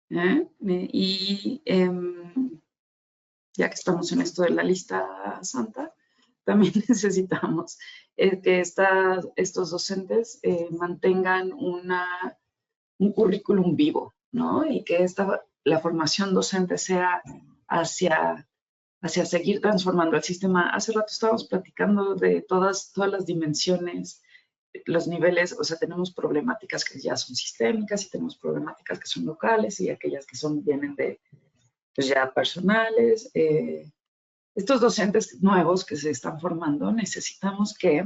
Y ya que estamos en esto de la lista santa, también necesitamos que estos docentes mantengan un currículum vivo, ¿no? Y que la formación docente sea hacia seguir transformando el sistema. Hace rato estábamos platicando de todas las dimensiones, los niveles, o sea, tenemos problemáticas que ya son sistémicas y tenemos problemáticas que son locales y aquellas que vienen de, pues ya personales. Estos docentes nuevos que se están formando, necesitamos que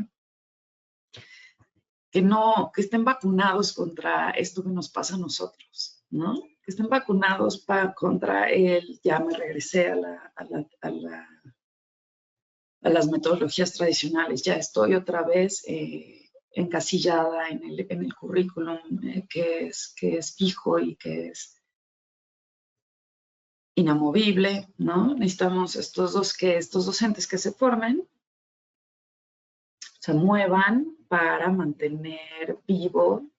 estén vacunados contra esto que nos pasa a nosotros, ¿no? Que estén vacunados contra ya me regresé a las metodologías tradicionales, ya estoy otra vez encasillada en el currículum que es fijo y que es inamovible, ¿no? Necesitamos estos docentes que se formen, se muevan para mantener vivo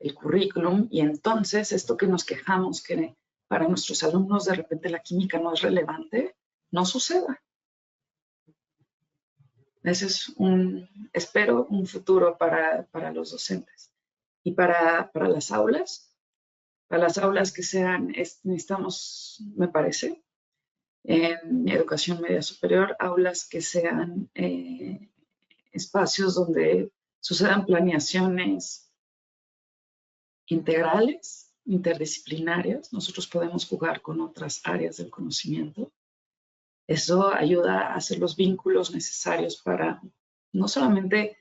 el currículum y entonces esto que nos quejamos que para nuestros alumnos de repente la química no es relevante, no suceda. Ese es espero, un futuro para los docentes. Y para las aulas que sean, necesitamos, me parece, en educación media superior, aulas que sean espacios donde sucedan planeaciones integrales, interdisciplinarias. Nosotros podemos jugar con otras áreas del conocimiento. Eso ayuda a hacer los vínculos necesarios para no solamente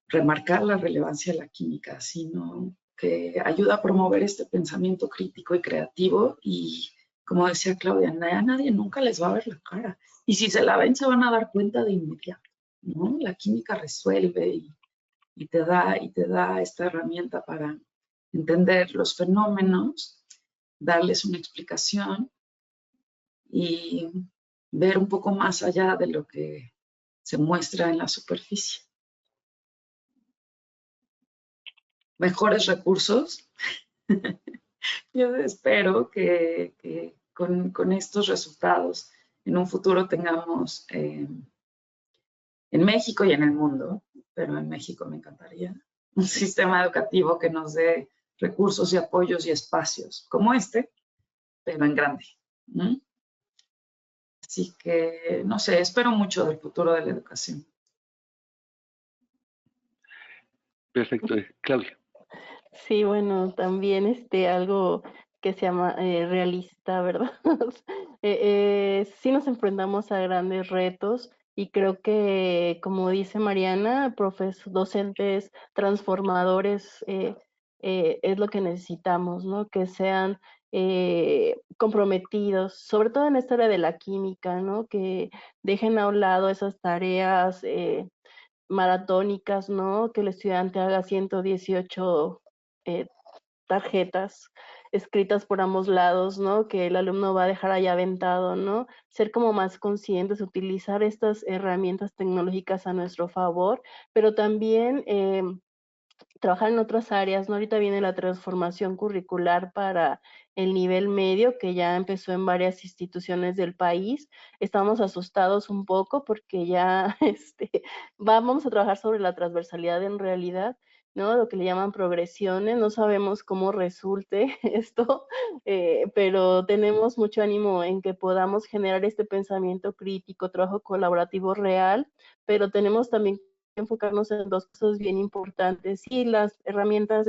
remarcar la relevancia de la química, sino que ayuda a promover este pensamiento crítico y creativo y, como decía Claudia, a nadie nunca les va a ver la cara. Y si se la ven, se van a dar cuenta de inmediato, ¿no? La química resuelve y te da esta herramienta para entender los fenómenos, darles una explicación y ver un poco más allá de lo que se muestra en la superficie. Mejores recursos. Yo espero que con estos resultados en un futuro tengamos en México y en el mundo, pero en México me encantaría, un sistema educativo que nos dé recursos y apoyos y espacios como este, pero en grande. Así que, no sé, espero mucho del futuro de la educación. Perfecto, Claudia. Sí, bueno, también algo que se llama realista, ¿verdad? Sí nos enfrentamos a grandes retos y creo que, como dice Mariana, docentes transformadores es lo que necesitamos, ¿no? Que sean comprometidos, sobre todo en esta área de la química, ¿no? Que dejen a un lado esas tareas maratónicas, ¿no? Que el estudiante haga 118 tarjetas escritas por ambos lados, ¿no? Que el alumno va a dejar ahí aventado, ¿no? Ser como más conscientes, utilizar estas herramientas tecnológicas a nuestro favor, pero también trabajar en otras áreas, ¿no? Ahorita viene la transformación curricular para el nivel medio, que ya empezó en varias instituciones del país. Estamos asustados un poco porque ya vamos a trabajar sobre la transversalidad en realidad, ¿no? Lo que le llaman progresiones. No sabemos cómo resulte esto, pero tenemos mucho ánimo en que podamos generar este pensamiento crítico, trabajo colaborativo real, pero tenemos también enfocarnos en dos cosas bien importantes. Sí, las herramientas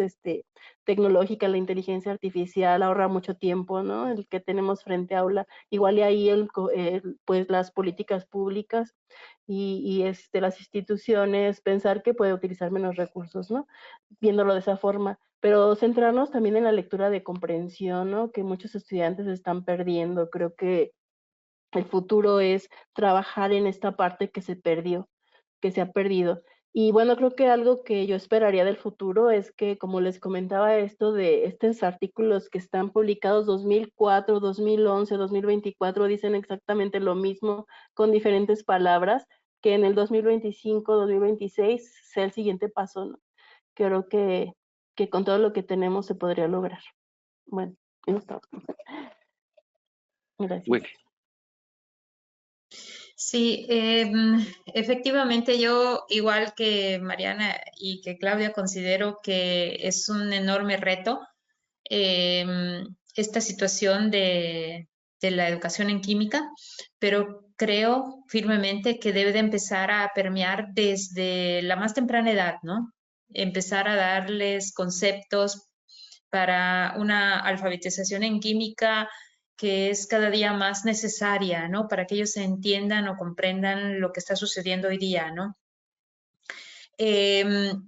tecnológicas, la inteligencia artificial ahorra mucho tiempo, ¿no? El que tenemos frente a aula. Igual y ahí pues las políticas públicas y las instituciones, pensar que puede utilizar menos recursos, ¿no? Viéndolo de esa forma. Pero centrarnos también en la lectura de comprensión, ¿no? Que muchos estudiantes están perdiendo. Creo que el futuro es trabajar en esta parte que se perdió, que se ha perdido. Y bueno, creo que algo que yo esperaría del futuro es que, como les comentaba, esto de estos artículos que están publicados 2004, 2011, 2024, dicen exactamente lo mismo con diferentes palabras, que en el 2025, 2026 sea el siguiente paso, ¿no? Creo que con todo lo que tenemos se podría lograr. Bueno, eso es todo. Gracias. Wendy. Sí, efectivamente yo, igual que Mariana y que Claudia, considero que es un enorme reto esta situación de la educación en química, pero creo firmemente que debe de empezar a permear desde la más temprana edad, ¿no? Empezar a darles conceptos para una alfabetización en química que es cada día más necesaria, ¿no? Para que ellos entiendan o comprendan lo que está sucediendo hoy día, ¿no?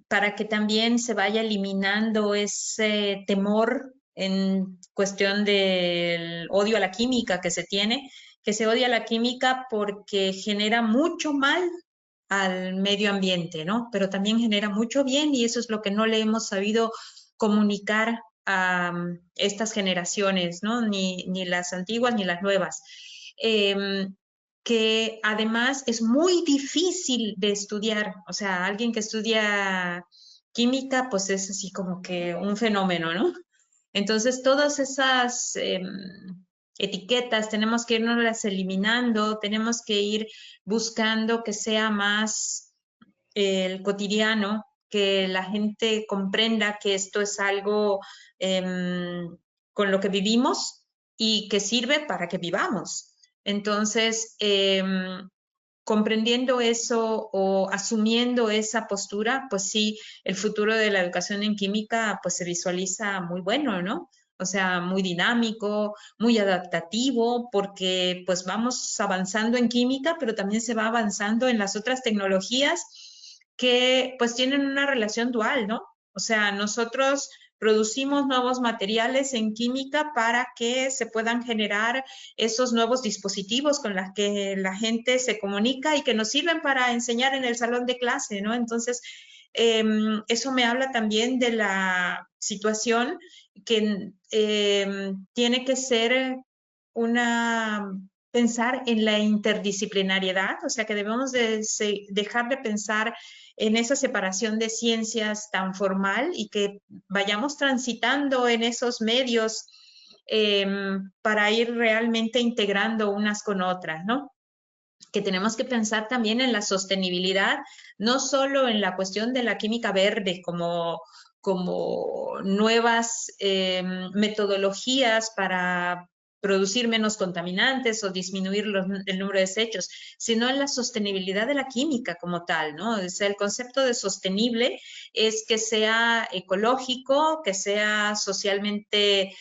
Para que también se vaya eliminando ese temor en cuestión del odio a la química que se tiene, que se odia la química porque genera mucho mal al medio ambiente, ¿no? Pero también genera mucho bien y eso es lo que no le hemos sabido comunicar a estas generaciones, ¿no? Ni las antiguas ni las nuevas. Que además es muy difícil de estudiar, o sea, alguien que estudia química, pues es así como que un fenómeno, ¿no? Entonces, todas esas etiquetas tenemos que irnoslas eliminando, tenemos que ir buscando que sea más el cotidiano, que la gente comprenda que esto es algo con lo que vivimos y que sirve para que vivamos. Entonces, comprendiendo eso o asumiendo esa postura, pues sí, el futuro de la educación en química pues se visualiza muy bueno, ¿no? O sea, muy dinámico, muy adaptativo, porque pues vamos avanzando en química, pero también se va avanzando en las otras tecnologías que pues tienen una relación dual, ¿no? O sea, nosotros producimos nuevos materiales en química para que se puedan generar esos nuevos dispositivos con los que la gente se comunica y que nos sirven para enseñar en el salón de clase, ¿no? Entonces, eso me habla también de la situación que tiene que ser pensar en la interdisciplinariedad, o sea que debemos dejar de pensar en esa separación de ciencias tan formal y que vayamos transitando en esos medios para ir realmente integrando unas con otras, ¿no? Que tenemos que pensar también en la sostenibilidad, no solo en la cuestión de la química verde como nuevas metodologías para producir menos contaminantes o disminuir el número de desechos, sino en la sostenibilidad de la química como tal, ¿no? O sea, el concepto de sostenible es que sea ecológico, que sea socialmente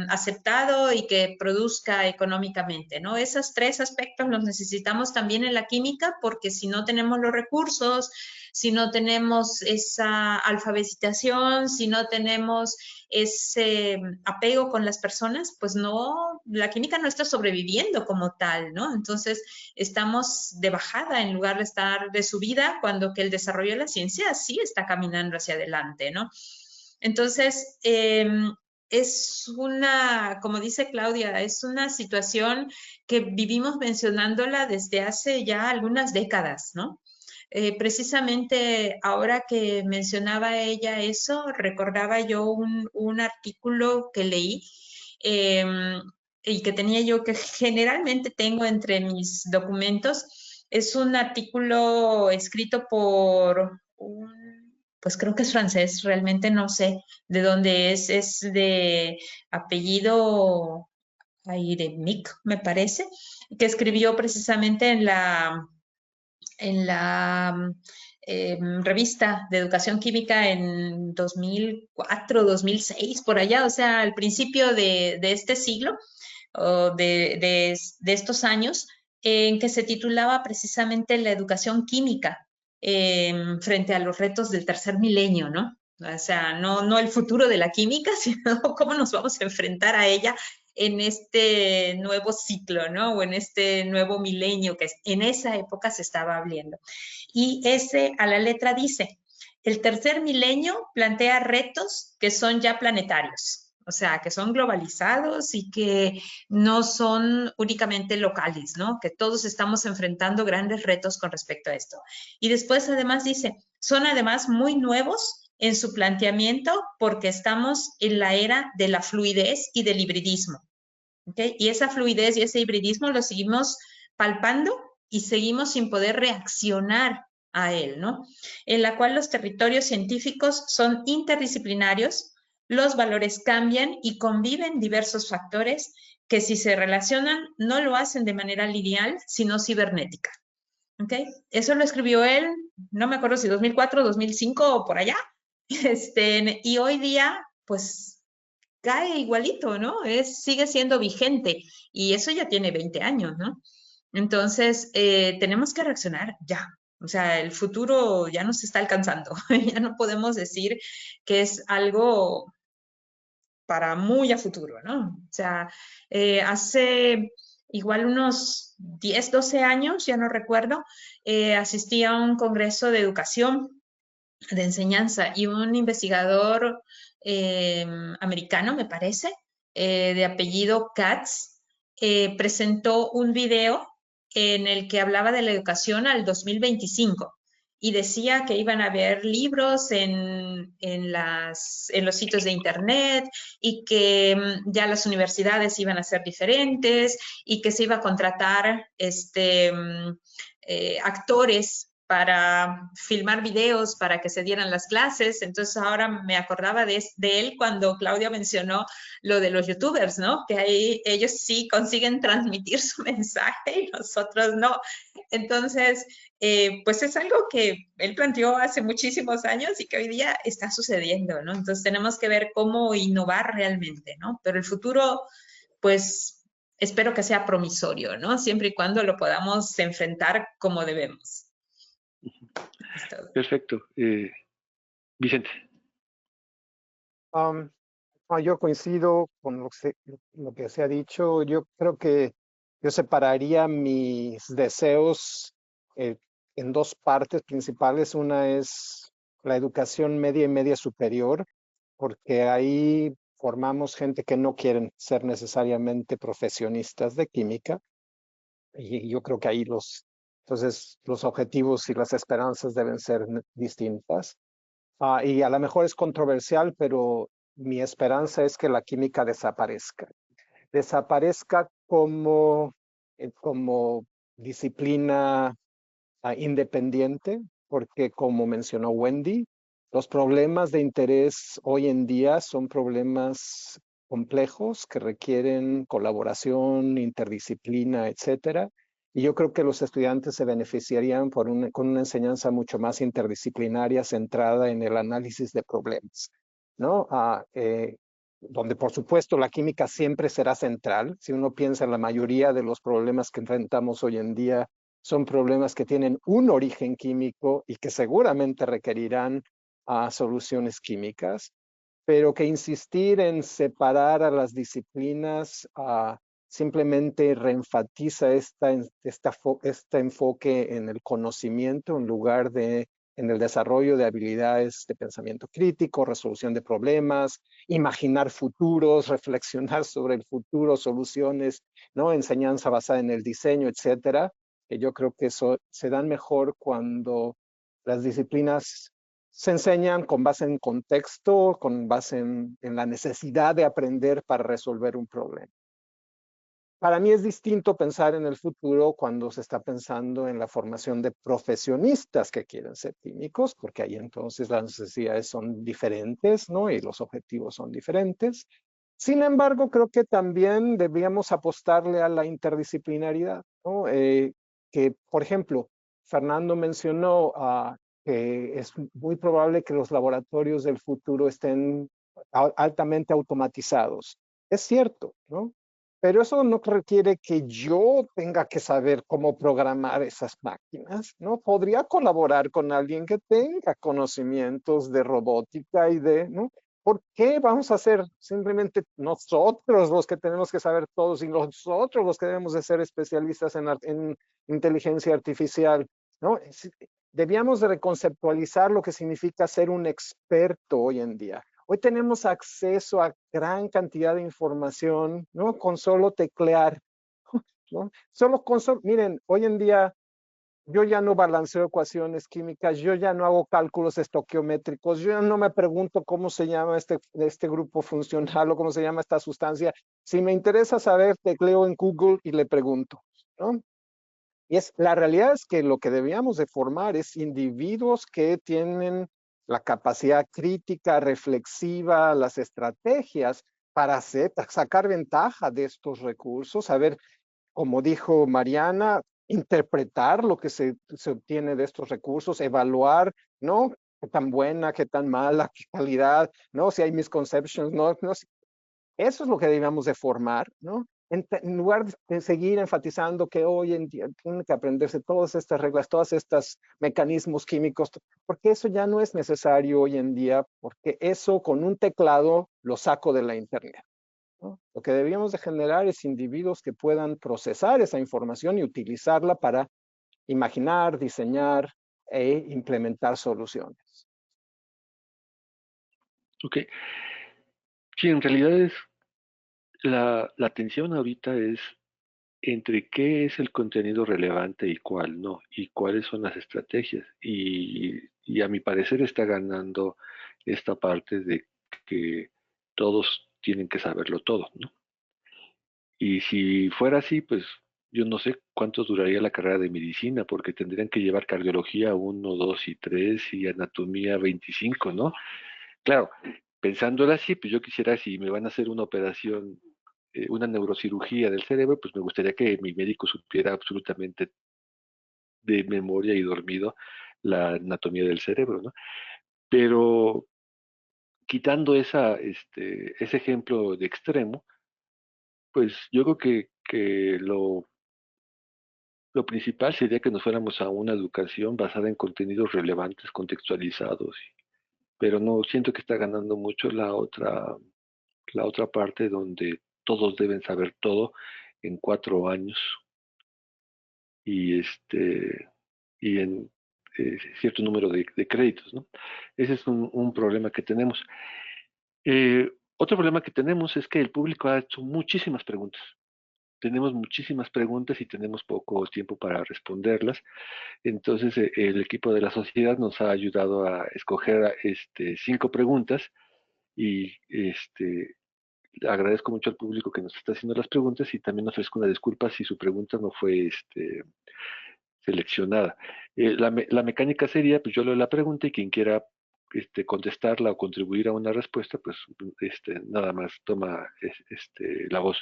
aceptado y que produzca económicamente, ¿no? Esos tres aspectos los necesitamos también en la química porque si no tenemos los recursos, si no tenemos esa alfabetización, si no tenemos ese apego con las personas, pues no, la química no está sobreviviendo como tal, ¿no? Entonces estamos de bajada en lugar de estar de subida cuando que el desarrollo de la ciencia sí está caminando hacia adelante, ¿no? Entonces, es una, como dice Claudia, es una situación que vivimos mencionándola desde hace ya algunas décadas, ¿no? Precisamente ahora que mencionaba ella eso, recordaba yo un artículo que leí y que tenía yo, que generalmente tengo entre mis documentos. Es un artículo escrito por pues creo que es francés, realmente no sé de dónde es de apellido Ayremic, me parece, que escribió precisamente en la revista de educación química en 2004, 2006, por allá, o sea, al principio de este siglo, o de estos años, en que se titulaba precisamente La educación química frente a los retos del tercer milenio, ¿no? O sea, no el futuro de la química, sino cómo nos vamos a enfrentar a ella en este nuevo ciclo, ¿no? O en este nuevo milenio que en esa época se estaba hablando. Y ese a la letra dice, el tercer milenio plantea retos que son ya planetarios, o sea, que son globalizados y que no son únicamente locales, ¿no? Que todos estamos enfrentando grandes retos con respecto a esto. Y después además dice, son además muy nuevos en su planteamiento porque estamos en la era de la fluidez y del hibridismo. ¿Okay? Y esa fluidez y ese hibridismo lo seguimos palpando y seguimos sin poder reaccionar a él, ¿no? En la cual los territorios científicos son interdisciplinarios, los valores cambian y conviven diversos factores que si se relacionan no lo hacen de manera lineal, sino cibernética. ¿Okay? Eso lo escribió él, no me acuerdo si 2004, 2005 o por allá. Y hoy día, pues, cae igualito, ¿no? Sigue siendo vigente y eso ya tiene 20 años, ¿no? Entonces, tenemos que reaccionar ya. O sea, el futuro ya nos está alcanzando. Ya no podemos decir que es algo para muy a futuro, ¿no? O sea, hace igual unos 10, 12 años, ya no recuerdo, asistí a un congreso de educación, de enseñanza, y un investigador americano, me parece, de apellido Katz, presentó un video en el que hablaba de la educación al 2025 y decía que iban a haber libros en los sitios de internet y que ya las universidades iban a ser diferentes y que se iba a contratar actores para filmar videos para que se dieran las clases. Entonces ahora me acordaba de él cuando Claudia mencionó lo de los youtubers, ¿no? Que ahí ellos sí consiguen transmitir su mensaje y nosotros no. Entonces, pues es algo que él planteó hace muchísimos años y que hoy día está sucediendo, ¿no? Entonces tenemos que ver cómo innovar realmente, ¿no? Pero el futuro, pues espero que sea promisorio, ¿no? Siempre y cuando lo podamos enfrentar como debemos. Perfecto. Vicente. Yo coincido con lo que se ha dicho. Yo creo que yo separaría mis deseos en dos partes principales. Una es la educación media y media superior, porque ahí formamos gente que no quieren ser necesariamente profesionistas de química. Y yo creo que ahí entonces los objetivos y las esperanzas deben ser distintas. Y a lo mejor es controversial, pero mi esperanza es que la química desaparezca. Desaparezca como disciplina independiente, porque como mencionó Wendy, los problemas de interés hoy en día son problemas complejos que requieren colaboración, interdisciplina, etcétera. Y yo creo que los estudiantes se beneficiarían con una enseñanza mucho más interdisciplinaria centrada en el análisis de problemas, ¿no? Donde por supuesto la química siempre será central. Si uno piensa en la mayoría de los problemas que enfrentamos hoy en día, son problemas que tienen un origen químico y que seguramente requerirán soluciones químicas, pero que insistir en separar a las disciplinas simplemente reenfatiza este enfoque en el conocimiento en lugar de en el desarrollo de habilidades de pensamiento crítico, resolución de problemas, imaginar futuros, reflexionar sobre el futuro, soluciones, ¿no? Enseñanza basada en el diseño, etcétera. Que yo creo que eso se dan mejor cuando las disciplinas se enseñan con base en contexto, con base en la necesidad de aprender para resolver un problema. Para mí es distinto pensar en el futuro cuando se está pensando en la formación de profesionistas que quieren ser químicos, porque ahí entonces las necesidades son diferentes, ¿no? Y los objetivos son diferentes. Sin embargo, creo que también debíamos apostarle a la interdisciplinaridad, ¿no? Que, por ejemplo, Fernando mencionó que es muy probable que los laboratorios del futuro estén altamente automatizados. Es cierto, ¿no? Pero eso no requiere que yo tenga que saber cómo programar esas máquinas, ¿no? Podría colaborar con alguien que tenga conocimientos de robótica y ¿no? ¿Por qué vamos a ser simplemente nosotros los que tenemos que saber todos y nosotros los que debemos de ser especialistas en inteligencia artificial? ¿No? Debíamos de reconceptualizar lo que significa ser un experto hoy en día. Hoy tenemos acceso a gran cantidad de información, ¿no? Con solo teclear, ¿no? Miren, hoy en día yo ya no balanceo ecuaciones químicas, yo ya no hago cálculos estoquiométricos, yo ya no me pregunto cómo se llama este grupo funcional o cómo se llama esta sustancia. Si me interesa saber, tecleo en Google y le pregunto, ¿no? La realidad es que lo que debíamos de formar es individuos que tienen la capacidad crítica, reflexiva, las estrategias para sacar ventaja de estos recursos, saber, como dijo Mariana, interpretar lo que se obtiene de estos recursos, evaluar, ¿no? Qué tan buena, qué tan mala, qué calidad, ¿no? Si hay misconceptions, ¿no? Eso es lo que debíamos de formar, ¿no? En lugar de seguir enfatizando que hoy en día tienen que aprenderse todas estas reglas, todos estos mecanismos químicos, porque eso ya no es necesario hoy en día, porque eso con un teclado lo saco de la internet, ¿no? Lo que debíamos de generar es individuos que puedan procesar esa información y utilizarla para imaginar, diseñar e implementar soluciones. Ok. Sí, en realidad es la tensión ahorita es entre qué es el contenido relevante y cuál no, y cuáles son las estrategias. Y a mi parecer está ganando esta parte de que todos tienen que saberlo todo, ¿no? Y si fuera así, pues yo no sé cuánto duraría la carrera de medicina, porque tendrían que llevar cardiología 1, 2 y 3 y anatomía 25, ¿no? Claro, pensándolo así, pues yo quisiera, si me van a hacer una operación, una neurocirugía del cerebro, pues me gustaría que mi médico supiera absolutamente de memoria y dormido la anatomía del cerebro, ¿no? Pero quitando ese ejemplo de extremo, pues yo creo que lo principal sería que nos fuéramos a una educación basada en contenidos relevantes, contextualizados, pero no siento que está ganando mucho la otra parte donde todos deben saber todo en 4 años y y en cierto número de créditos, ¿no? Ese es un problema que tenemos. Otro problema que tenemos es que el público ha hecho muchísimas preguntas. Tenemos muchísimas preguntas y tenemos poco tiempo para responderlas. Entonces, el equipo de la sociedad nos ha ayudado a escoger 5 preguntas y agradezco mucho al público que nos está haciendo las preguntas y también ofrezco una disculpa si su pregunta no fue seleccionada. La mecánica sería, pues yo leo la pregunta y quien quiera contestarla o contribuir a una respuesta, pues nada más toma la voz.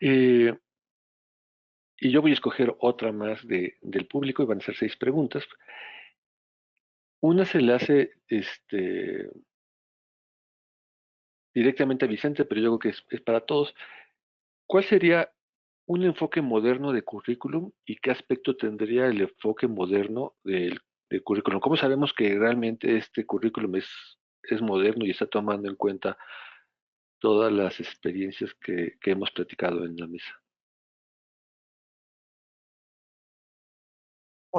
Eh, y yo voy a escoger otra más del público y van a ser 6 preguntas. Una se le hace directamente a Vicente, pero yo creo que es para todos. ¿Cuál sería un enfoque moderno de currículum y qué aspecto tendría el enfoque moderno del currículum? ¿Cómo sabemos que realmente este currículum es moderno y está tomando en cuenta todas las experiencias que hemos platicado en la mesa?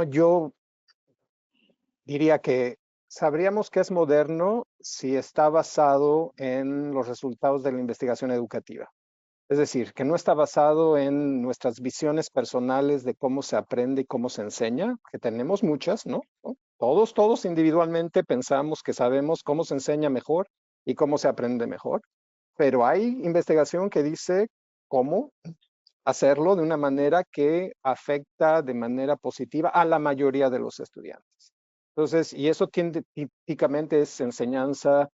Yo diría que sabríamos que es moderno si está basado en los resultados de la investigación educativa. Es decir, que no está basado en nuestras visiones personales de cómo se aprende y cómo se enseña, que tenemos muchas, ¿no? Todos individualmente pensamos que sabemos cómo se enseña mejor y cómo se aprende mejor, pero hay investigación que dice cómo hacerlo de una manera que afecta de manera positiva a la mayoría de los estudiantes. Entonces, y eso típicamente es enseñanza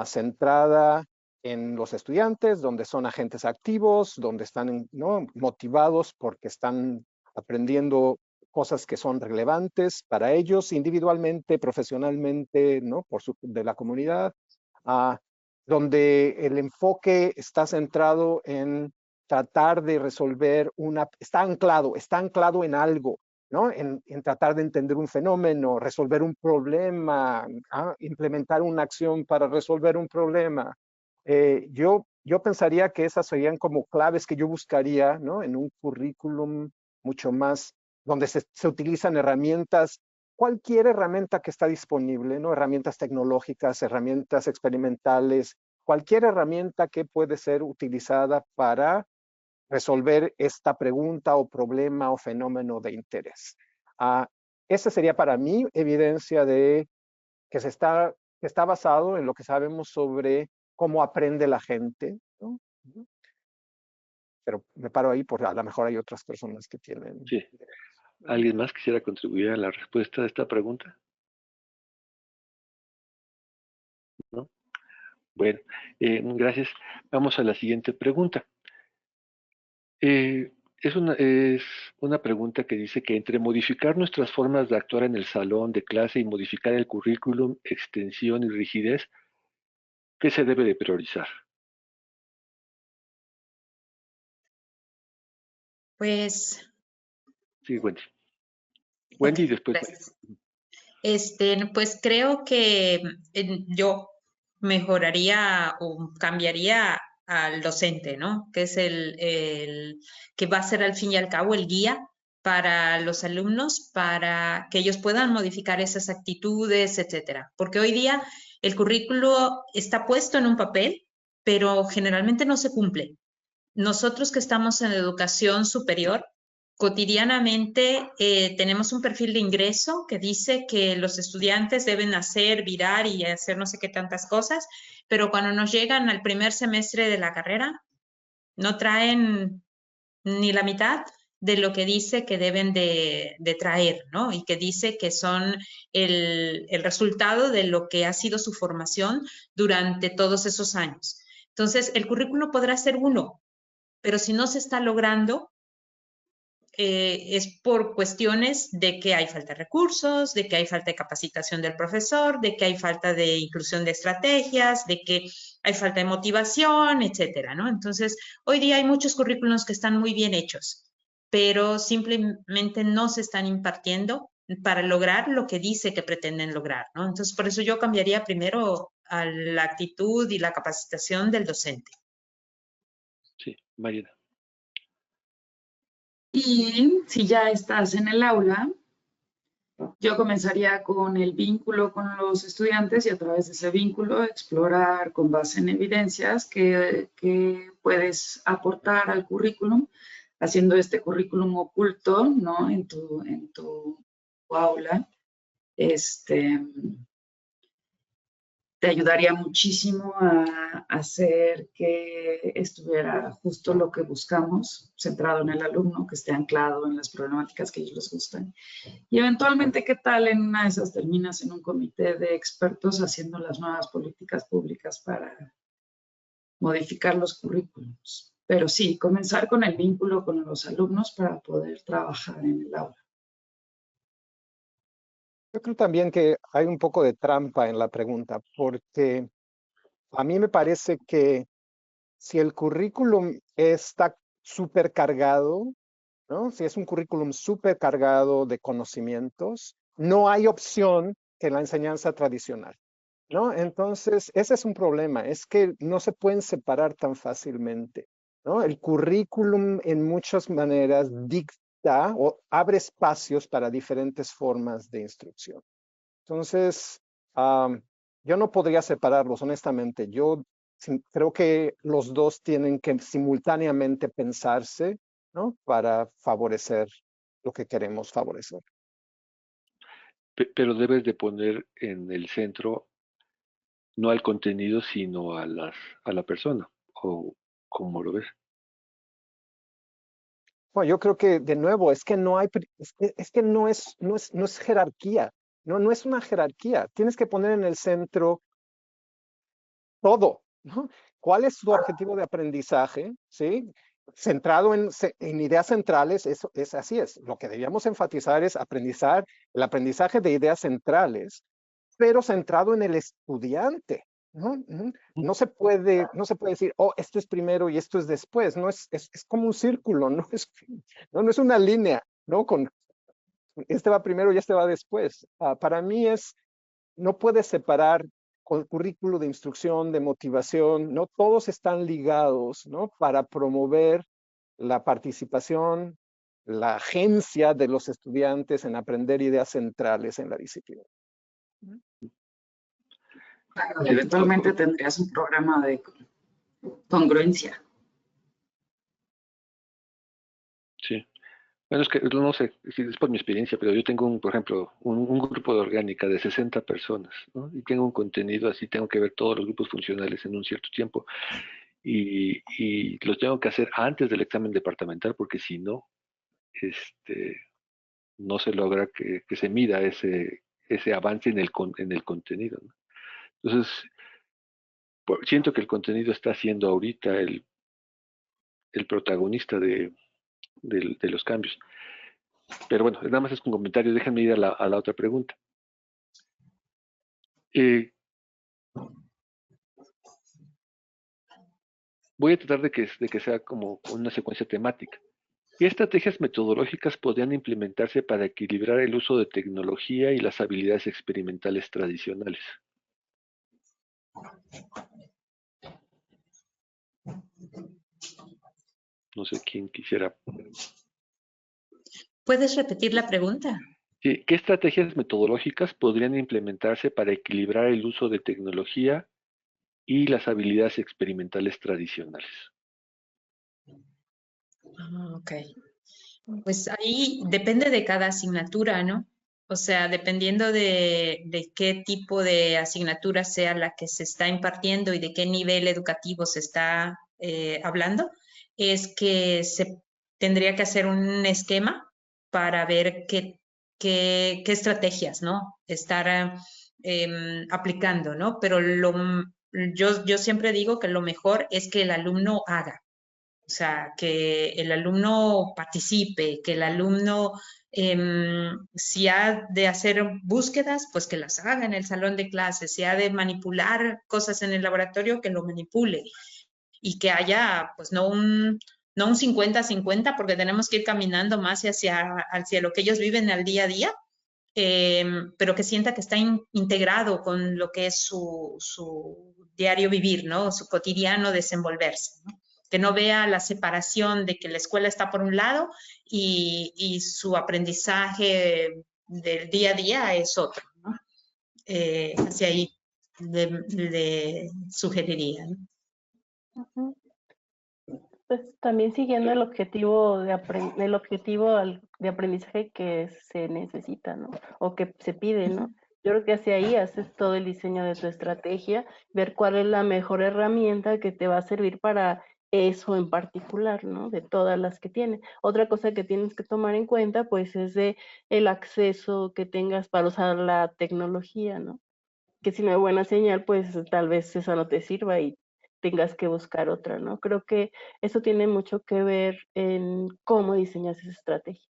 centrada en los estudiantes, donde son agentes activos, donde están, ¿no?, motivados porque están aprendiendo cosas que son relevantes para ellos individualmente, profesionalmente, ¿no?, de la comunidad, donde el enfoque está centrado en tratar de resolver está anclado en algo, ¿no? En tratar de entender un fenómeno, resolver un problema, implementar una acción para resolver un problema. Yo pensaría que esas serían como claves que yo buscaría, ¿no? En un currículum mucho más, donde se utilizan herramientas, cualquier herramienta que está disponible, ¿no? Herramientas tecnológicas, herramientas experimentales, cualquier herramienta que puede ser utilizada para resolver esta pregunta o problema o fenómeno de interés. Esa sería para mí evidencia de que está basado en lo que sabemos sobre cómo aprende la gente, ¿no? Pero me paro ahí porque a lo mejor hay otras personas que tienen. Sí. ¿Alguien más quisiera contribuir a la respuesta de esta pregunta? ¿No? Bueno, gracias. Vamos a la siguiente pregunta. Es una pregunta que dice que entre modificar nuestras formas de actuar en el salón de clase y modificar el currículum, extensión y rigidez, ¿qué se debe de priorizar? Pues, Sí, Wendy. Wendy y después. gracias. Pues creo que yo mejoraría o cambiaría al docente, ¿no? Que es el que va a ser al fin y al cabo el guía para los alumnos, para que ellos puedan modificar esas actitudes, etcétera. Porque hoy día el currículo está puesto en un papel, pero generalmente no se cumple. Nosotros que estamos en educación superior, cotidianamente tenemos un perfil de ingreso que dice que los estudiantes deben hacer, virar y hacer no sé qué tantas cosas, pero cuando nos llegan al primer semestre de la carrera, no traen ni la mitad de lo que dice que deben de traer, ¿no? Y que dice que son el resultado de lo que ha sido su formación durante todos esos años. Entonces, el currículo podrá ser uno, pero si no se está logrando, es por cuestiones de que hay falta de recursos, de que hay falta de capacitación del profesor, de que hay falta de inclusión de estrategias, de que hay falta de motivación, etcétera, ¿no? Entonces, hoy día hay muchos currículos que están muy bien hechos, pero simplemente no se están impartiendo para lograr lo que dice que pretenden lograr, ¿no? Entonces, por eso yo cambiaría primero a la actitud y la capacitación del docente. Sí, Mariana. Y si ya estás en el aula, yo comenzaría con el vínculo con los estudiantes y a través de ese vínculo explorar con base en evidencias que puedes aportar al currículum, haciendo este currículum oculto, ¿no? En tu aula. Te ayudaría muchísimo a hacer que estuviera justo lo que buscamos, centrado en el alumno, que esté anclado en las problemáticas que a ellos les gustan. Y eventualmente, ¿qué tal en una de esas terminas en un comité de expertos haciendo las nuevas políticas públicas para modificar los currículums? Pero sí, comenzar con el vínculo con los alumnos para poder trabajar en el aula. Yo creo también que hay un poco de trampa en la pregunta, porque a mí me parece que si el currículum está súper cargado, ¿no? Si es un currículum súper cargado de conocimientos, no hay opción que la enseñanza tradicional, ¿no? Entonces, ese es un problema, es que no se pueden separar tan fácilmente, ¿no? El currículum en muchas maneras dicta o abre espacios para diferentes formas de instrucción. Entonces, yo no podría separarlos, honestamente. Yo creo que los dos tienen que simultáneamente pensarse, ¿no? Para favorecer lo que queremos favorecer. Pero debes de poner en el centro no al contenido, sino a la persona, o como lo ves. Bueno, yo creo que de nuevo es que no hay, es que no es jerarquía, no es una jerarquía. Tienes que poner en el centro todo, ¿no? ¿Cuál es tu objetivo de aprendizaje? ¿Sí? Centrado en ideas centrales, eso es así es. Lo que debíamos enfatizar es el aprendizaje de ideas centrales, pero centrado en el estudiante. ¿No? No se puede decir, oh, esto es primero y esto es después. No es como un círculo, no es una línea, ¿no? este va primero y este va después. Para mí no puedes separar con currículo de instrucción, de motivación, ¿no? Todos están ligados, ¿no? Para promover la participación, la agencia de los estudiantes en aprender ideas centrales en la disciplina. Claro, eventualmente tendrías un programa de congruencia. Sí. Bueno, es que no sé si es por mi experiencia, pero yo tengo, por ejemplo, un grupo de orgánica de 60 personas, ¿no? Y tengo un contenido así, tengo que ver todos los grupos funcionales en un cierto tiempo y los tengo que hacer antes del examen departamental porque si no, no se logra que se mida ese avance en el contenido, ¿no? Entonces, siento que el contenido está siendo ahorita el protagonista de los cambios. Pero bueno, nada más es un comentario. Déjenme ir a la otra pregunta. Voy a tratar de que sea como una secuencia temática. ¿Qué estrategias metodológicas podrían implementarse para equilibrar el uso de tecnología y las habilidades experimentales tradicionales? No sé quién quisiera. ¿Puedes repetir la pregunta? Sí, ¿qué estrategias metodológicas podrían implementarse para equilibrar el uso de tecnología y las habilidades experimentales tradicionales? Ok. Pues ahí depende de cada asignatura, ¿no? O sea, dependiendo de qué tipo de asignatura sea la que se está impartiendo y de qué nivel educativo se está hablando, es que se tendría que hacer un esquema para ver qué estrategias, ¿no? Estar aplicando, ¿no? Pero yo siempre digo que lo mejor es que el alumno haga. O sea, que el alumno participe, que el alumno, si ha de hacer búsquedas, pues que las haga en el salón de clases, si ha de manipular cosas en el laboratorio, que lo manipule y que haya, pues no un 50-50, porque tenemos que ir caminando más hacia lo que ellos viven al día a día, pero que sienta que está integrado con lo que es su diario vivir, ¿no? Su cotidiano desenvolverse, ¿no? Que no vea la separación de que la escuela está por un lado y su aprendizaje del día a día es otro, ¿no? Hacia ahí le sugeriría, ¿no? Pues también siguiendo el objetivo de de aprendizaje que se necesita, ¿no? O que se pide, ¿no? Yo creo que hacia ahí haces todo el diseño de tu estrategia, ver cuál es la mejor herramienta que te va a servir para eso en particular, ¿no? De todas las que tiene. Otra cosa que tienes que tomar en cuenta, pues, es de el acceso que tengas para usar la tecnología, ¿no? Que si no hay buena señal, pues tal vez esa no te sirva y tengas que buscar otra, ¿no? Creo que eso tiene mucho que ver en cómo diseñas esa estrategia.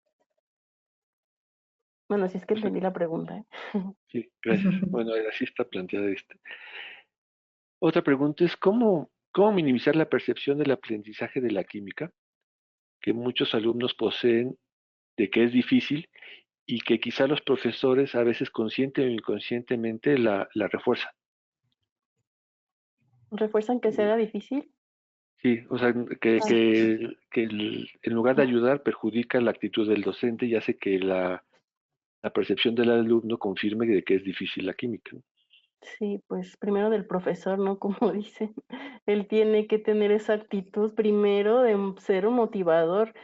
Bueno, así es que entendí la pregunta, ¿eh? Sí, gracias. Bueno, así está planteada esta. Otra pregunta es, ¿cómo minimizar la percepción del aprendizaje de la química que muchos alumnos poseen de que es difícil y que quizá los profesores a veces consciente o inconscientemente la refuerzan? ¿Refuerzan que sea difícil? Sí, o sea, en lugar de ayudar perjudica la actitud del docente y hace que la percepción del alumno confirme de que es difícil la química, ¿no? Sí, pues primero del profesor, ¿no? Como dicen, él tiene que tener esa actitud primero de ser un motivador,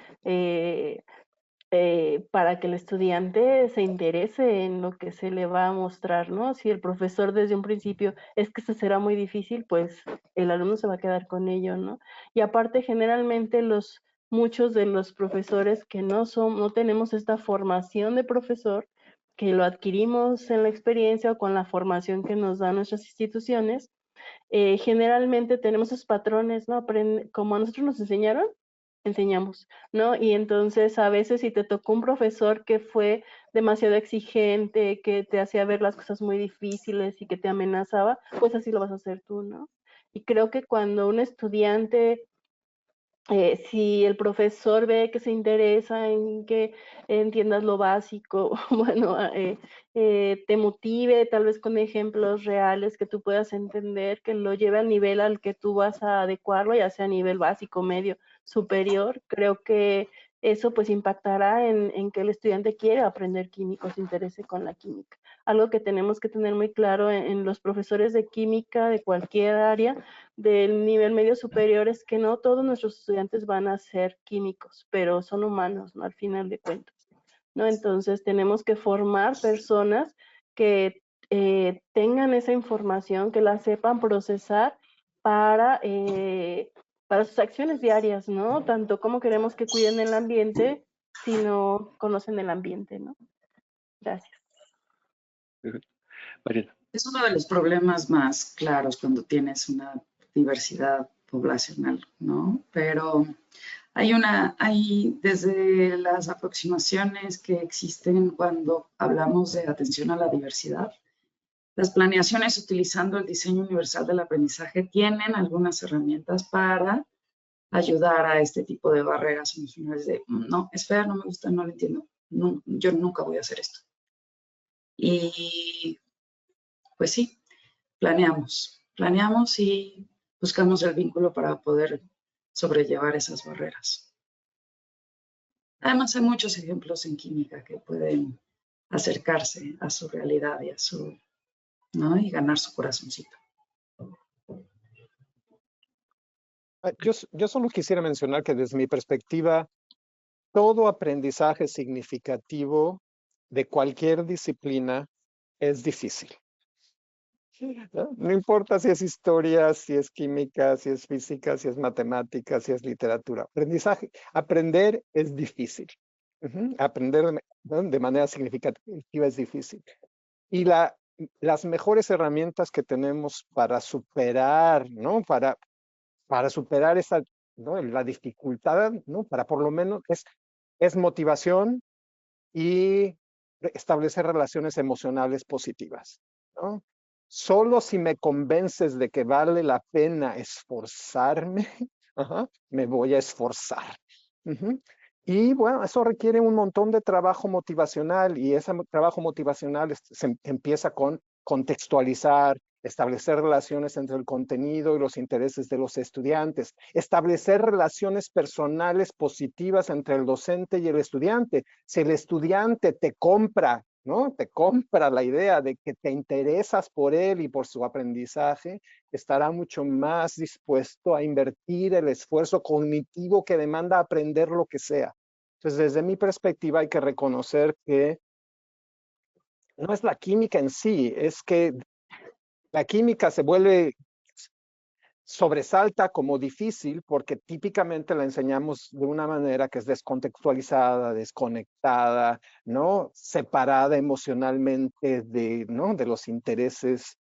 para que el estudiante se interese en lo que se le va a mostrar, ¿no? Si el profesor desde un principio es que esto será muy difícil, pues el alumno se va a quedar con ello, ¿no? Y aparte, generalmente muchos de los profesores que no tenemos esta formación de profesor, que lo adquirimos en la experiencia o con la formación que nos dan nuestras instituciones, generalmente tenemos esos patrones, ¿no? Como a nosotros nos enseñamos, ¿no? Y entonces a veces si te tocó un profesor que fue demasiado exigente, que te hacía ver las cosas muy difíciles y que te amenazaba, pues así lo vas a hacer tú, ¿no? Y creo que cuando un estudiante Si el profesor ve que se interesa en que entiendas lo básico, bueno, te motive tal vez con ejemplos reales que tú puedas entender, que lo lleve al nivel al que tú vas a adecuarlo, ya sea a nivel básico, medio, superior, creo que eso pues impactará en que el estudiante quiere aprender química, se interese con la química. Algo que tenemos que tener muy claro en los profesores de química de cualquier área del nivel medio superior es que no todos nuestros estudiantes van a ser químicos, pero son humanos, ¿no? Al final de cuentas, ¿no? Entonces tenemos que formar personas que tengan esa información, que la sepan procesar para, para sus acciones diarias, ¿no? Tanto como queremos que cuiden el ambiente, si no conocen el ambiente, ¿no? Gracias. Mariana. Es uno de los problemas más claros cuando tienes una diversidad poblacional, ¿no? Pero hay desde las aproximaciones que existen cuando hablamos de atención a la diversidad, las planeaciones utilizando el diseño universal del aprendizaje tienen algunas herramientas para ayudar a este tipo de barreras emocionales de, no, es fea, no me gusta, no lo entiendo, no, yo nunca voy a hacer esto. Y pues sí, planeamos y buscamos el vínculo para poder sobrellevar esas barreras. Además, hay muchos ejemplos en química que pueden acercarse a su realidad y a su, ¿no? Y ganar su corazoncito. Yo solo quisiera mencionar que desde mi perspectiva, todo aprendizaje significativo de cualquier disciplina es difícil. ¿No? No importa si es historia, si es química, si es física, si es matemática, si es literatura. Aprender es difícil. Aprender de manera significativa es difícil. Y las mejores herramientas que tenemos para superar, ¿no? Para superar esa, ¿no? La dificultad, ¿no? Para por lo menos es motivación y establecer relaciones emocionales positivas, ¿no? Solo si me convences de que vale la pena esforzarme, me voy a esforzar. Y bueno, eso requiere un montón de trabajo motivacional y ese trabajo motivacional se empieza con contextualizar, establecer relaciones entre el contenido y los intereses de los estudiantes, establecer relaciones personales positivas entre el docente y el estudiante. Si el estudiante te compra, ¿no? Te compra la idea de que te interesas por él y por su aprendizaje, estará mucho más dispuesto a invertir el esfuerzo cognitivo que demanda aprender lo que sea. Entonces, desde mi perspectiva, hay que reconocer que no es la química en sí, es que la química sobresalta como difícil porque típicamente la enseñamos de una manera que es descontextualizada, desconectada, ¿no? Separada emocionalmente ¿no? De los intereses,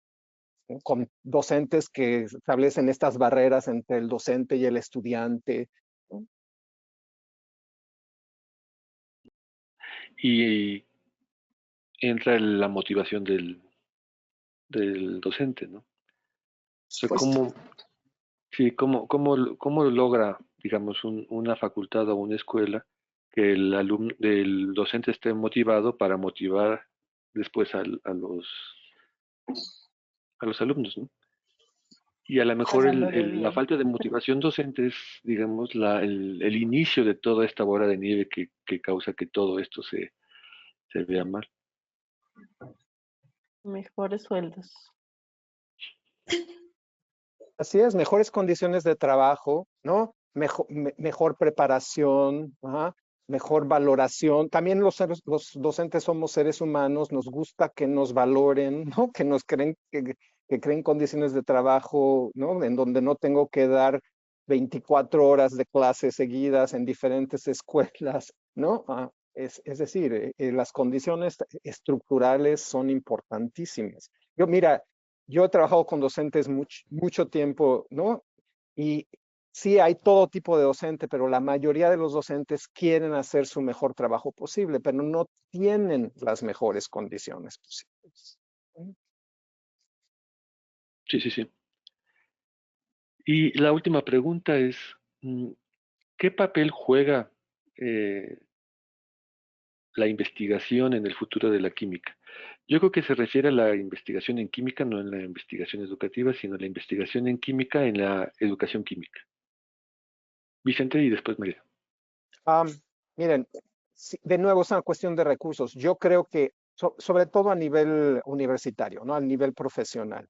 ¿no? Con docentes que establecen estas barreras entre el docente y el estudiante, ¿no? Y entra la motivación del docente, ¿no? O sea, sí, cómo logra, digamos, una facultad o una escuela que el docente esté motivado para motivar después a los alumnos, ¿no? Y a lo mejor Pasándole la bien. falta de motivación docente es, digamos, el inicio de toda esta bola de nieve que causa que todo esto se vea mal. Mejores sueldos. Así es, mejores condiciones de trabajo, ¿no? Mejor preparación, mejor valoración. También los docentes somos seres humanos, nos gusta que nos valoren, ¿no? Que nos que creen condiciones de trabajo, ¿no? En donde no tengo que dar 24 horas de clases seguidas en diferentes escuelas, ¿no? Es decir, las condiciones estructurales son importantísimas. Mira, yo he trabajado con docentes mucho tiempo, ¿no? Y sí, hay todo tipo de docente, pero la mayoría de los docentes quieren hacer su mejor trabajo posible, pero no tienen las mejores condiciones posibles. Sí, sí, sí. Y la última pregunta es, ¿qué papel juega la investigación en el futuro de la química? Yo creo que se refiere a la investigación en química, no en la investigación educativa, sino la investigación en química en la educación química. Vicente y después María. Miren, de nuevo es una cuestión de recursos. Yo creo que, sobre todo a nivel universitario, ¿no? A nivel profesional,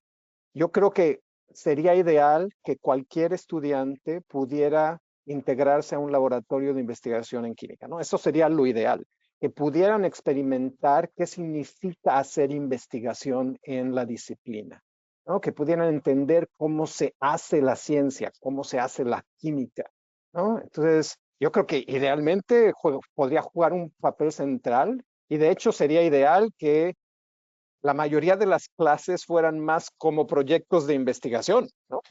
yo creo que sería ideal que cualquier estudiante pudiera integrarse a un laboratorio de investigación en química, ¿no? Eso sería lo ideal, que pudieran experimentar qué significa hacer investigación en la disciplina, ¿no? Que pudieran entender cómo se hace la ciencia, cómo se hace la química, ¿no? Entonces, yo creo que idealmente podría jugar un papel central y de hecho sería ideal que la mayoría de las clases fueran más como proyectos de investigación, ¿no?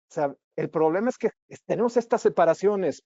O sea, el problema es que tenemos estas separaciones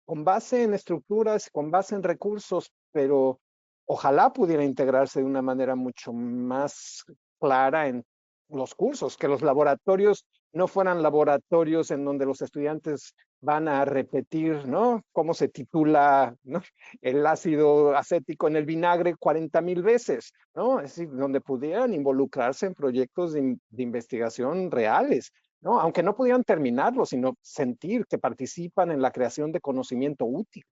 con base en estructuras, con base en recursos, pero ojalá pudiera integrarse de una manera mucho más clara en los cursos, que los laboratorios no fueran laboratorios en donde los estudiantes van a repetir, ¿no? Cómo se titula, ¿no? El ácido acético en el vinagre 40,000 veces, ¿no? Es decir, donde pudieran involucrarse en proyectos de investigación reales, ¿no? Aunque no pudieran terminarlo, sino sentir que participan en la creación de conocimiento útil.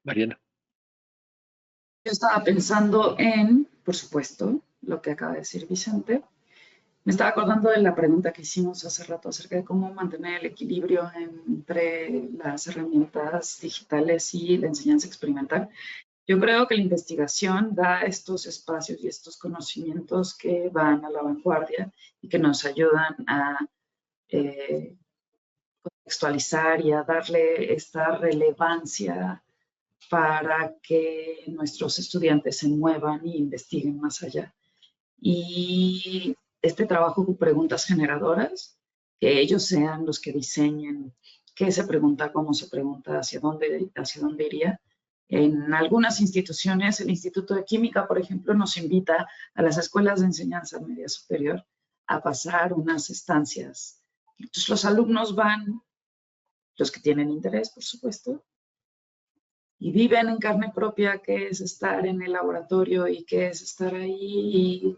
Mariana. Yo estaba pensando en, por supuesto, lo que acaba de decir Vicente. Me estaba acordando de la pregunta que hicimos hace rato acerca de cómo mantener el equilibrio entre las herramientas digitales y la enseñanza experimental. Yo creo que la investigación da estos espacios y estos conocimientos que van a la vanguardia y que nos ayudan a contextualizar y a darle esta relevancia para que nuestros estudiantes se muevan e investiguen más allá. Y este trabajo con preguntas generadoras, que ellos sean los que diseñen qué se pregunta, cómo se pregunta, hacia dónde iría. En algunas instituciones, el Instituto de Química, por ejemplo, nos invita a las escuelas de enseñanza media superior a pasar unas estancias. Entonces los alumnos van, los que tienen interés, por supuesto, y viven en carne propia qué es estar en el laboratorio y qué es estar ahí, y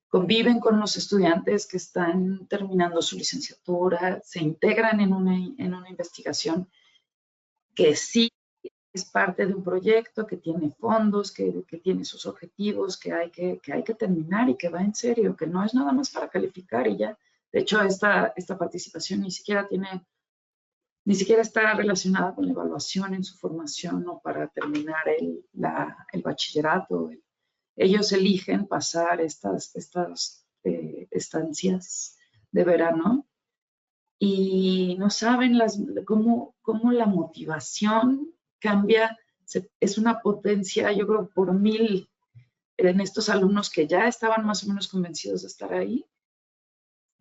conviven con los estudiantes que están terminando su licenciatura, se integran en una investigación que sí es parte de un proyecto, que tiene fondos, que tiene sus objetivos, que hay que terminar y que va en serio, que no es nada más para calificar y ya. De hecho, esta participación ni siquiera está relacionada con la evaluación en su formación o para terminar el bachillerato. Ellos eligen pasar estas estancias de verano y no saben cómo la motivación cambia. Es una potencia, yo creo, por 1000 en estos alumnos que ya estaban más o menos convencidos de estar ahí.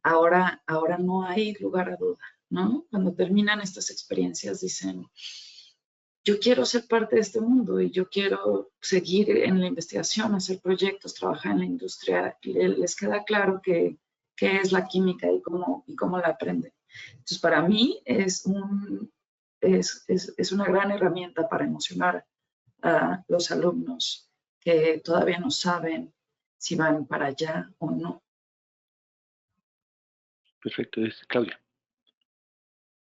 Ahora no hay lugar a duda, ¿no? Cuando terminan estas experiencias dicen, yo quiero ser parte de este mundo y yo quiero seguir en la investigación, hacer proyectos, trabajar en la industria. Y les queda claro qué es la química y cómo la aprenden. Entonces, para mí es una gran herramienta para emocionar a los alumnos que todavía no saben si van para allá o no. Perfecto, es Claudia.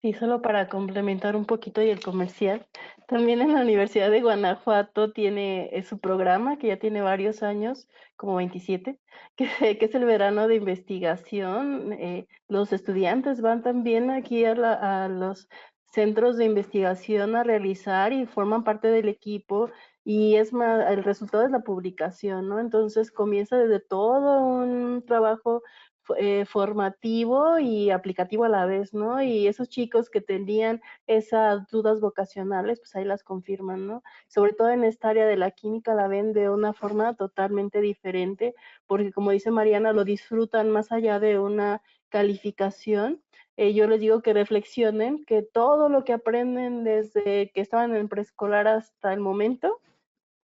Sí, solo para complementar un poquito y el comercial. También en la Universidad de Guanajuato tiene su programa, que ya tiene varios años, como 27, que es el verano de investigación. Los estudiantes van también aquí a los centros de investigación a realizar y forman parte del equipo. Y es más, el resultado es la publicación, ¿no? Entonces comienza desde todo un trabajo formativo y aplicativo a la vez, ¿no? Y esos chicos que tenían esas dudas vocacionales, pues ahí las confirman, ¿no? Sobre todo en esta área de la química la ven de una forma totalmente diferente, porque como dice Mariana, lo disfrutan más allá de una calificación. Yo les digo que reflexionen, que todo lo que aprenden desde que estaban en preescolar hasta el momento,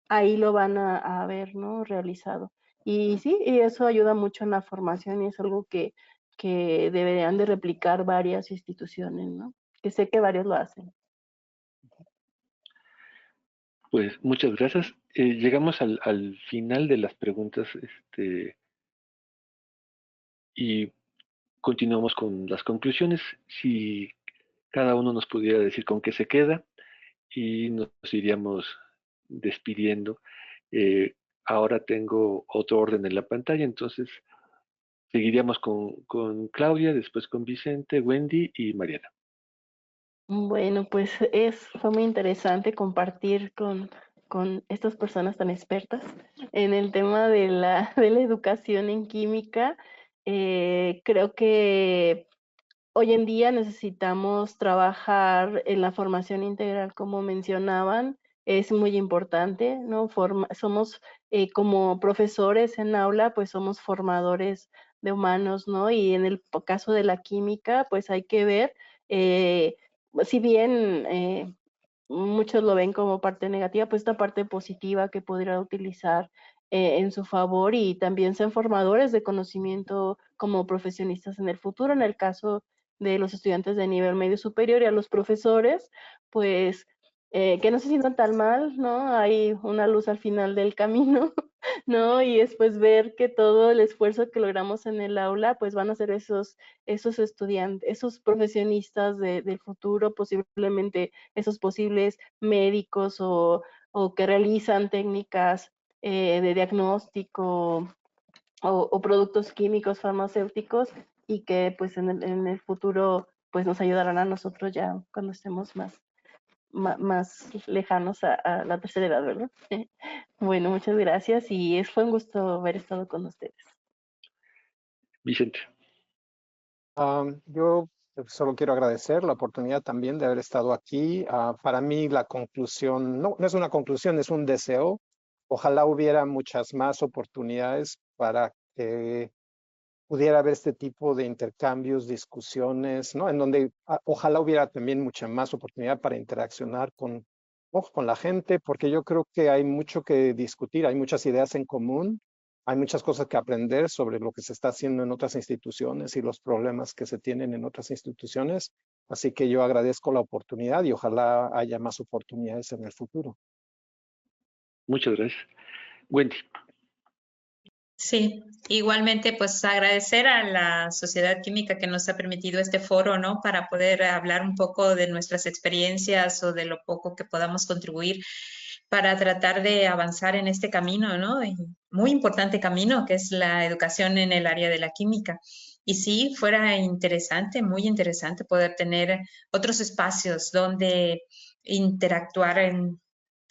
ahí lo van a ver, ¿no? Realizado. Y sí, y eso ayuda mucho en la formación y es algo que que deberían de replicar varias instituciones, ¿no? Que sé que varios lo hacen. Pues muchas gracias. Llegamos al final de las preguntas, y continuamos con las conclusiones. Si cada uno nos pudiera decir con qué se queda y nos iríamos despidiendo. Ahora tengo otro orden en la pantalla, entonces seguiríamos con Claudia, después con Vicente, Wendy y Mariana. Bueno, pues fue muy interesante compartir con estas personas tan expertas en el tema de de la educación en química. Creo que hoy en día necesitamos trabajar en la formación integral, como mencionaban, es muy importante, ¿no? Somos como profesores en aula, pues somos formadores de humanos, ¿no? Y en el caso de la química, pues hay que ver, si bien muchos lo ven como parte negativa, pues esta parte positiva que podría utilizar en su favor y también sean formadores de conocimiento como profesionistas en el futuro. En el caso de los estudiantes de nivel medio superior y a los profesores, pues que no se sientan tan mal, ¿no? Hay una luz al final del camino, ¿no? Y después ver que todo el esfuerzo que logramos en el aula, pues van a ser esos estudiantes, esos profesionistas del futuro, posiblemente esos posibles médicos o que realizan técnicas de diagnóstico o productos químicos farmacéuticos y que pues en el futuro pues nos ayudarán a nosotros ya cuando estemos más lejanos a la tercera edad, ¿verdad? Bueno, muchas gracias y fue un gusto haber estado con ustedes. Vicente. Yo solo quiero agradecer la oportunidad también de haber estado aquí. Para mí la conclusión, no es una conclusión, es un deseo. Ojalá hubiera muchas más oportunidades para que pudiera haber este tipo de intercambios, discusiones, ¿no? En donde ojalá hubiera también mucha más oportunidad para interaccionar con la gente, porque yo creo que hay mucho que discutir, hay muchas ideas en común, hay muchas cosas que aprender sobre lo que se está haciendo en otras instituciones y los problemas que se tienen en otras instituciones. Así que yo agradezco la oportunidad y ojalá haya más oportunidades en el futuro. Muchas gracias. Wendy. Sí, igualmente pues agradecer a la Sociedad Química que nos ha permitido este foro, ¿no? Para poder hablar un poco de nuestras experiencias o de lo poco que podamos contribuir para tratar de avanzar en este camino, ¿no? Y muy importante camino que es la educación en el área de la química. Y sí, fuera interesante, muy interesante poder tener otros espacios donde interactuar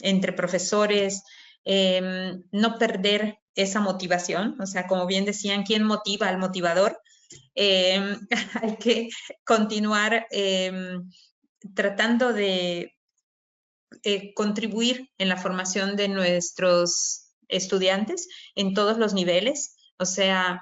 entre profesores, no perder esa motivación, o sea, como bien decían, ¿quién motiva al motivador? Hay que continuar tratando de contribuir en la formación de nuestros estudiantes en todos los niveles, o sea,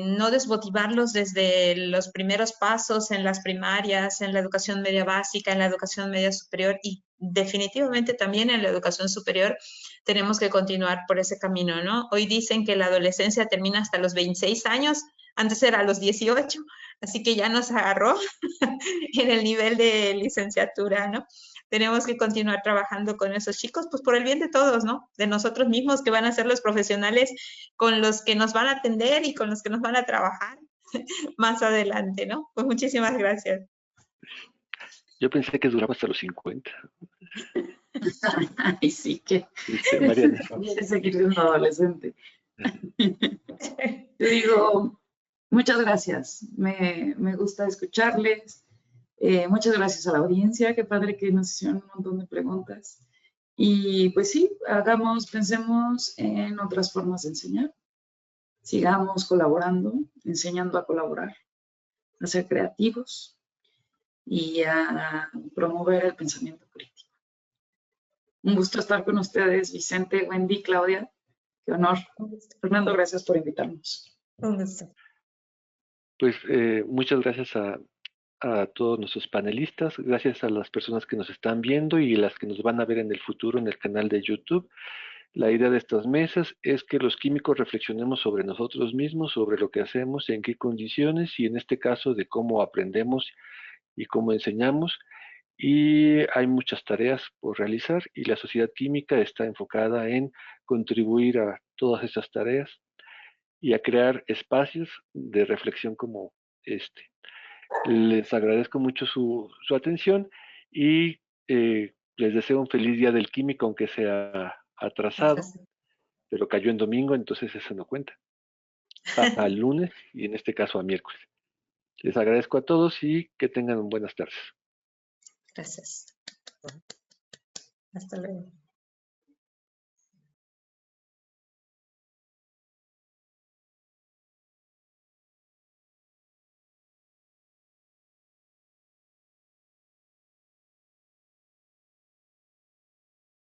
no desmotivarlos desde los primeros pasos en las primarias, en la educación media básica, en la educación media superior y definitivamente también en la educación superior tenemos que continuar por ese camino, ¿no? Hoy dicen que la adolescencia termina hasta los 26 años, antes era a los 18, así que ya nos agarró en el nivel de licenciatura, ¿no? Tenemos que continuar trabajando con esos chicos, pues por el bien de todos, ¿no? De nosotros mismos que van a ser los profesionales con los que nos van a atender y con los que nos van a trabajar más adelante, ¿no? Pues muchísimas gracias. Yo pensé que duraba hasta los 50. Ay, sí, que Mariana. quiere seguir siendo adolescente. Yo digo, muchas gracias. Me gusta escucharles. Muchas gracias a la audiencia. Qué padre que nos hicieron un montón de preguntas. Y pues sí, pensemos en otras formas de enseñar. Sigamos colaborando, enseñando a colaborar, a ser creativos y a promover el pensamiento crítico. Un gusto estar con ustedes, Vicente, Wendy, Claudia. Qué honor. Fernando, gracias por invitarnos. Un gusto. Pues muchas gracias a todos nuestros panelistas, gracias a las personas que nos están viendo y las que nos van a ver en el futuro en el canal de YouTube. La idea de estas mesas es que los químicos reflexionemos sobre nosotros mismos, sobre lo que hacemos, en qué condiciones y en este caso de cómo aprendemos y cómo enseñamos. Y hay muchas tareas por realizar y la sociedad química está enfocada en contribuir a todas esas tareas y a crear espacios de reflexión como este. Les agradezco mucho su atención y les deseo un feliz día del químico, aunque sea atrasado, pero cayó en domingo, entonces eso no cuenta. Al lunes y en este caso a miércoles. Les agradezco a todos y que tengan buenas tardes. Gracias. Hasta luego.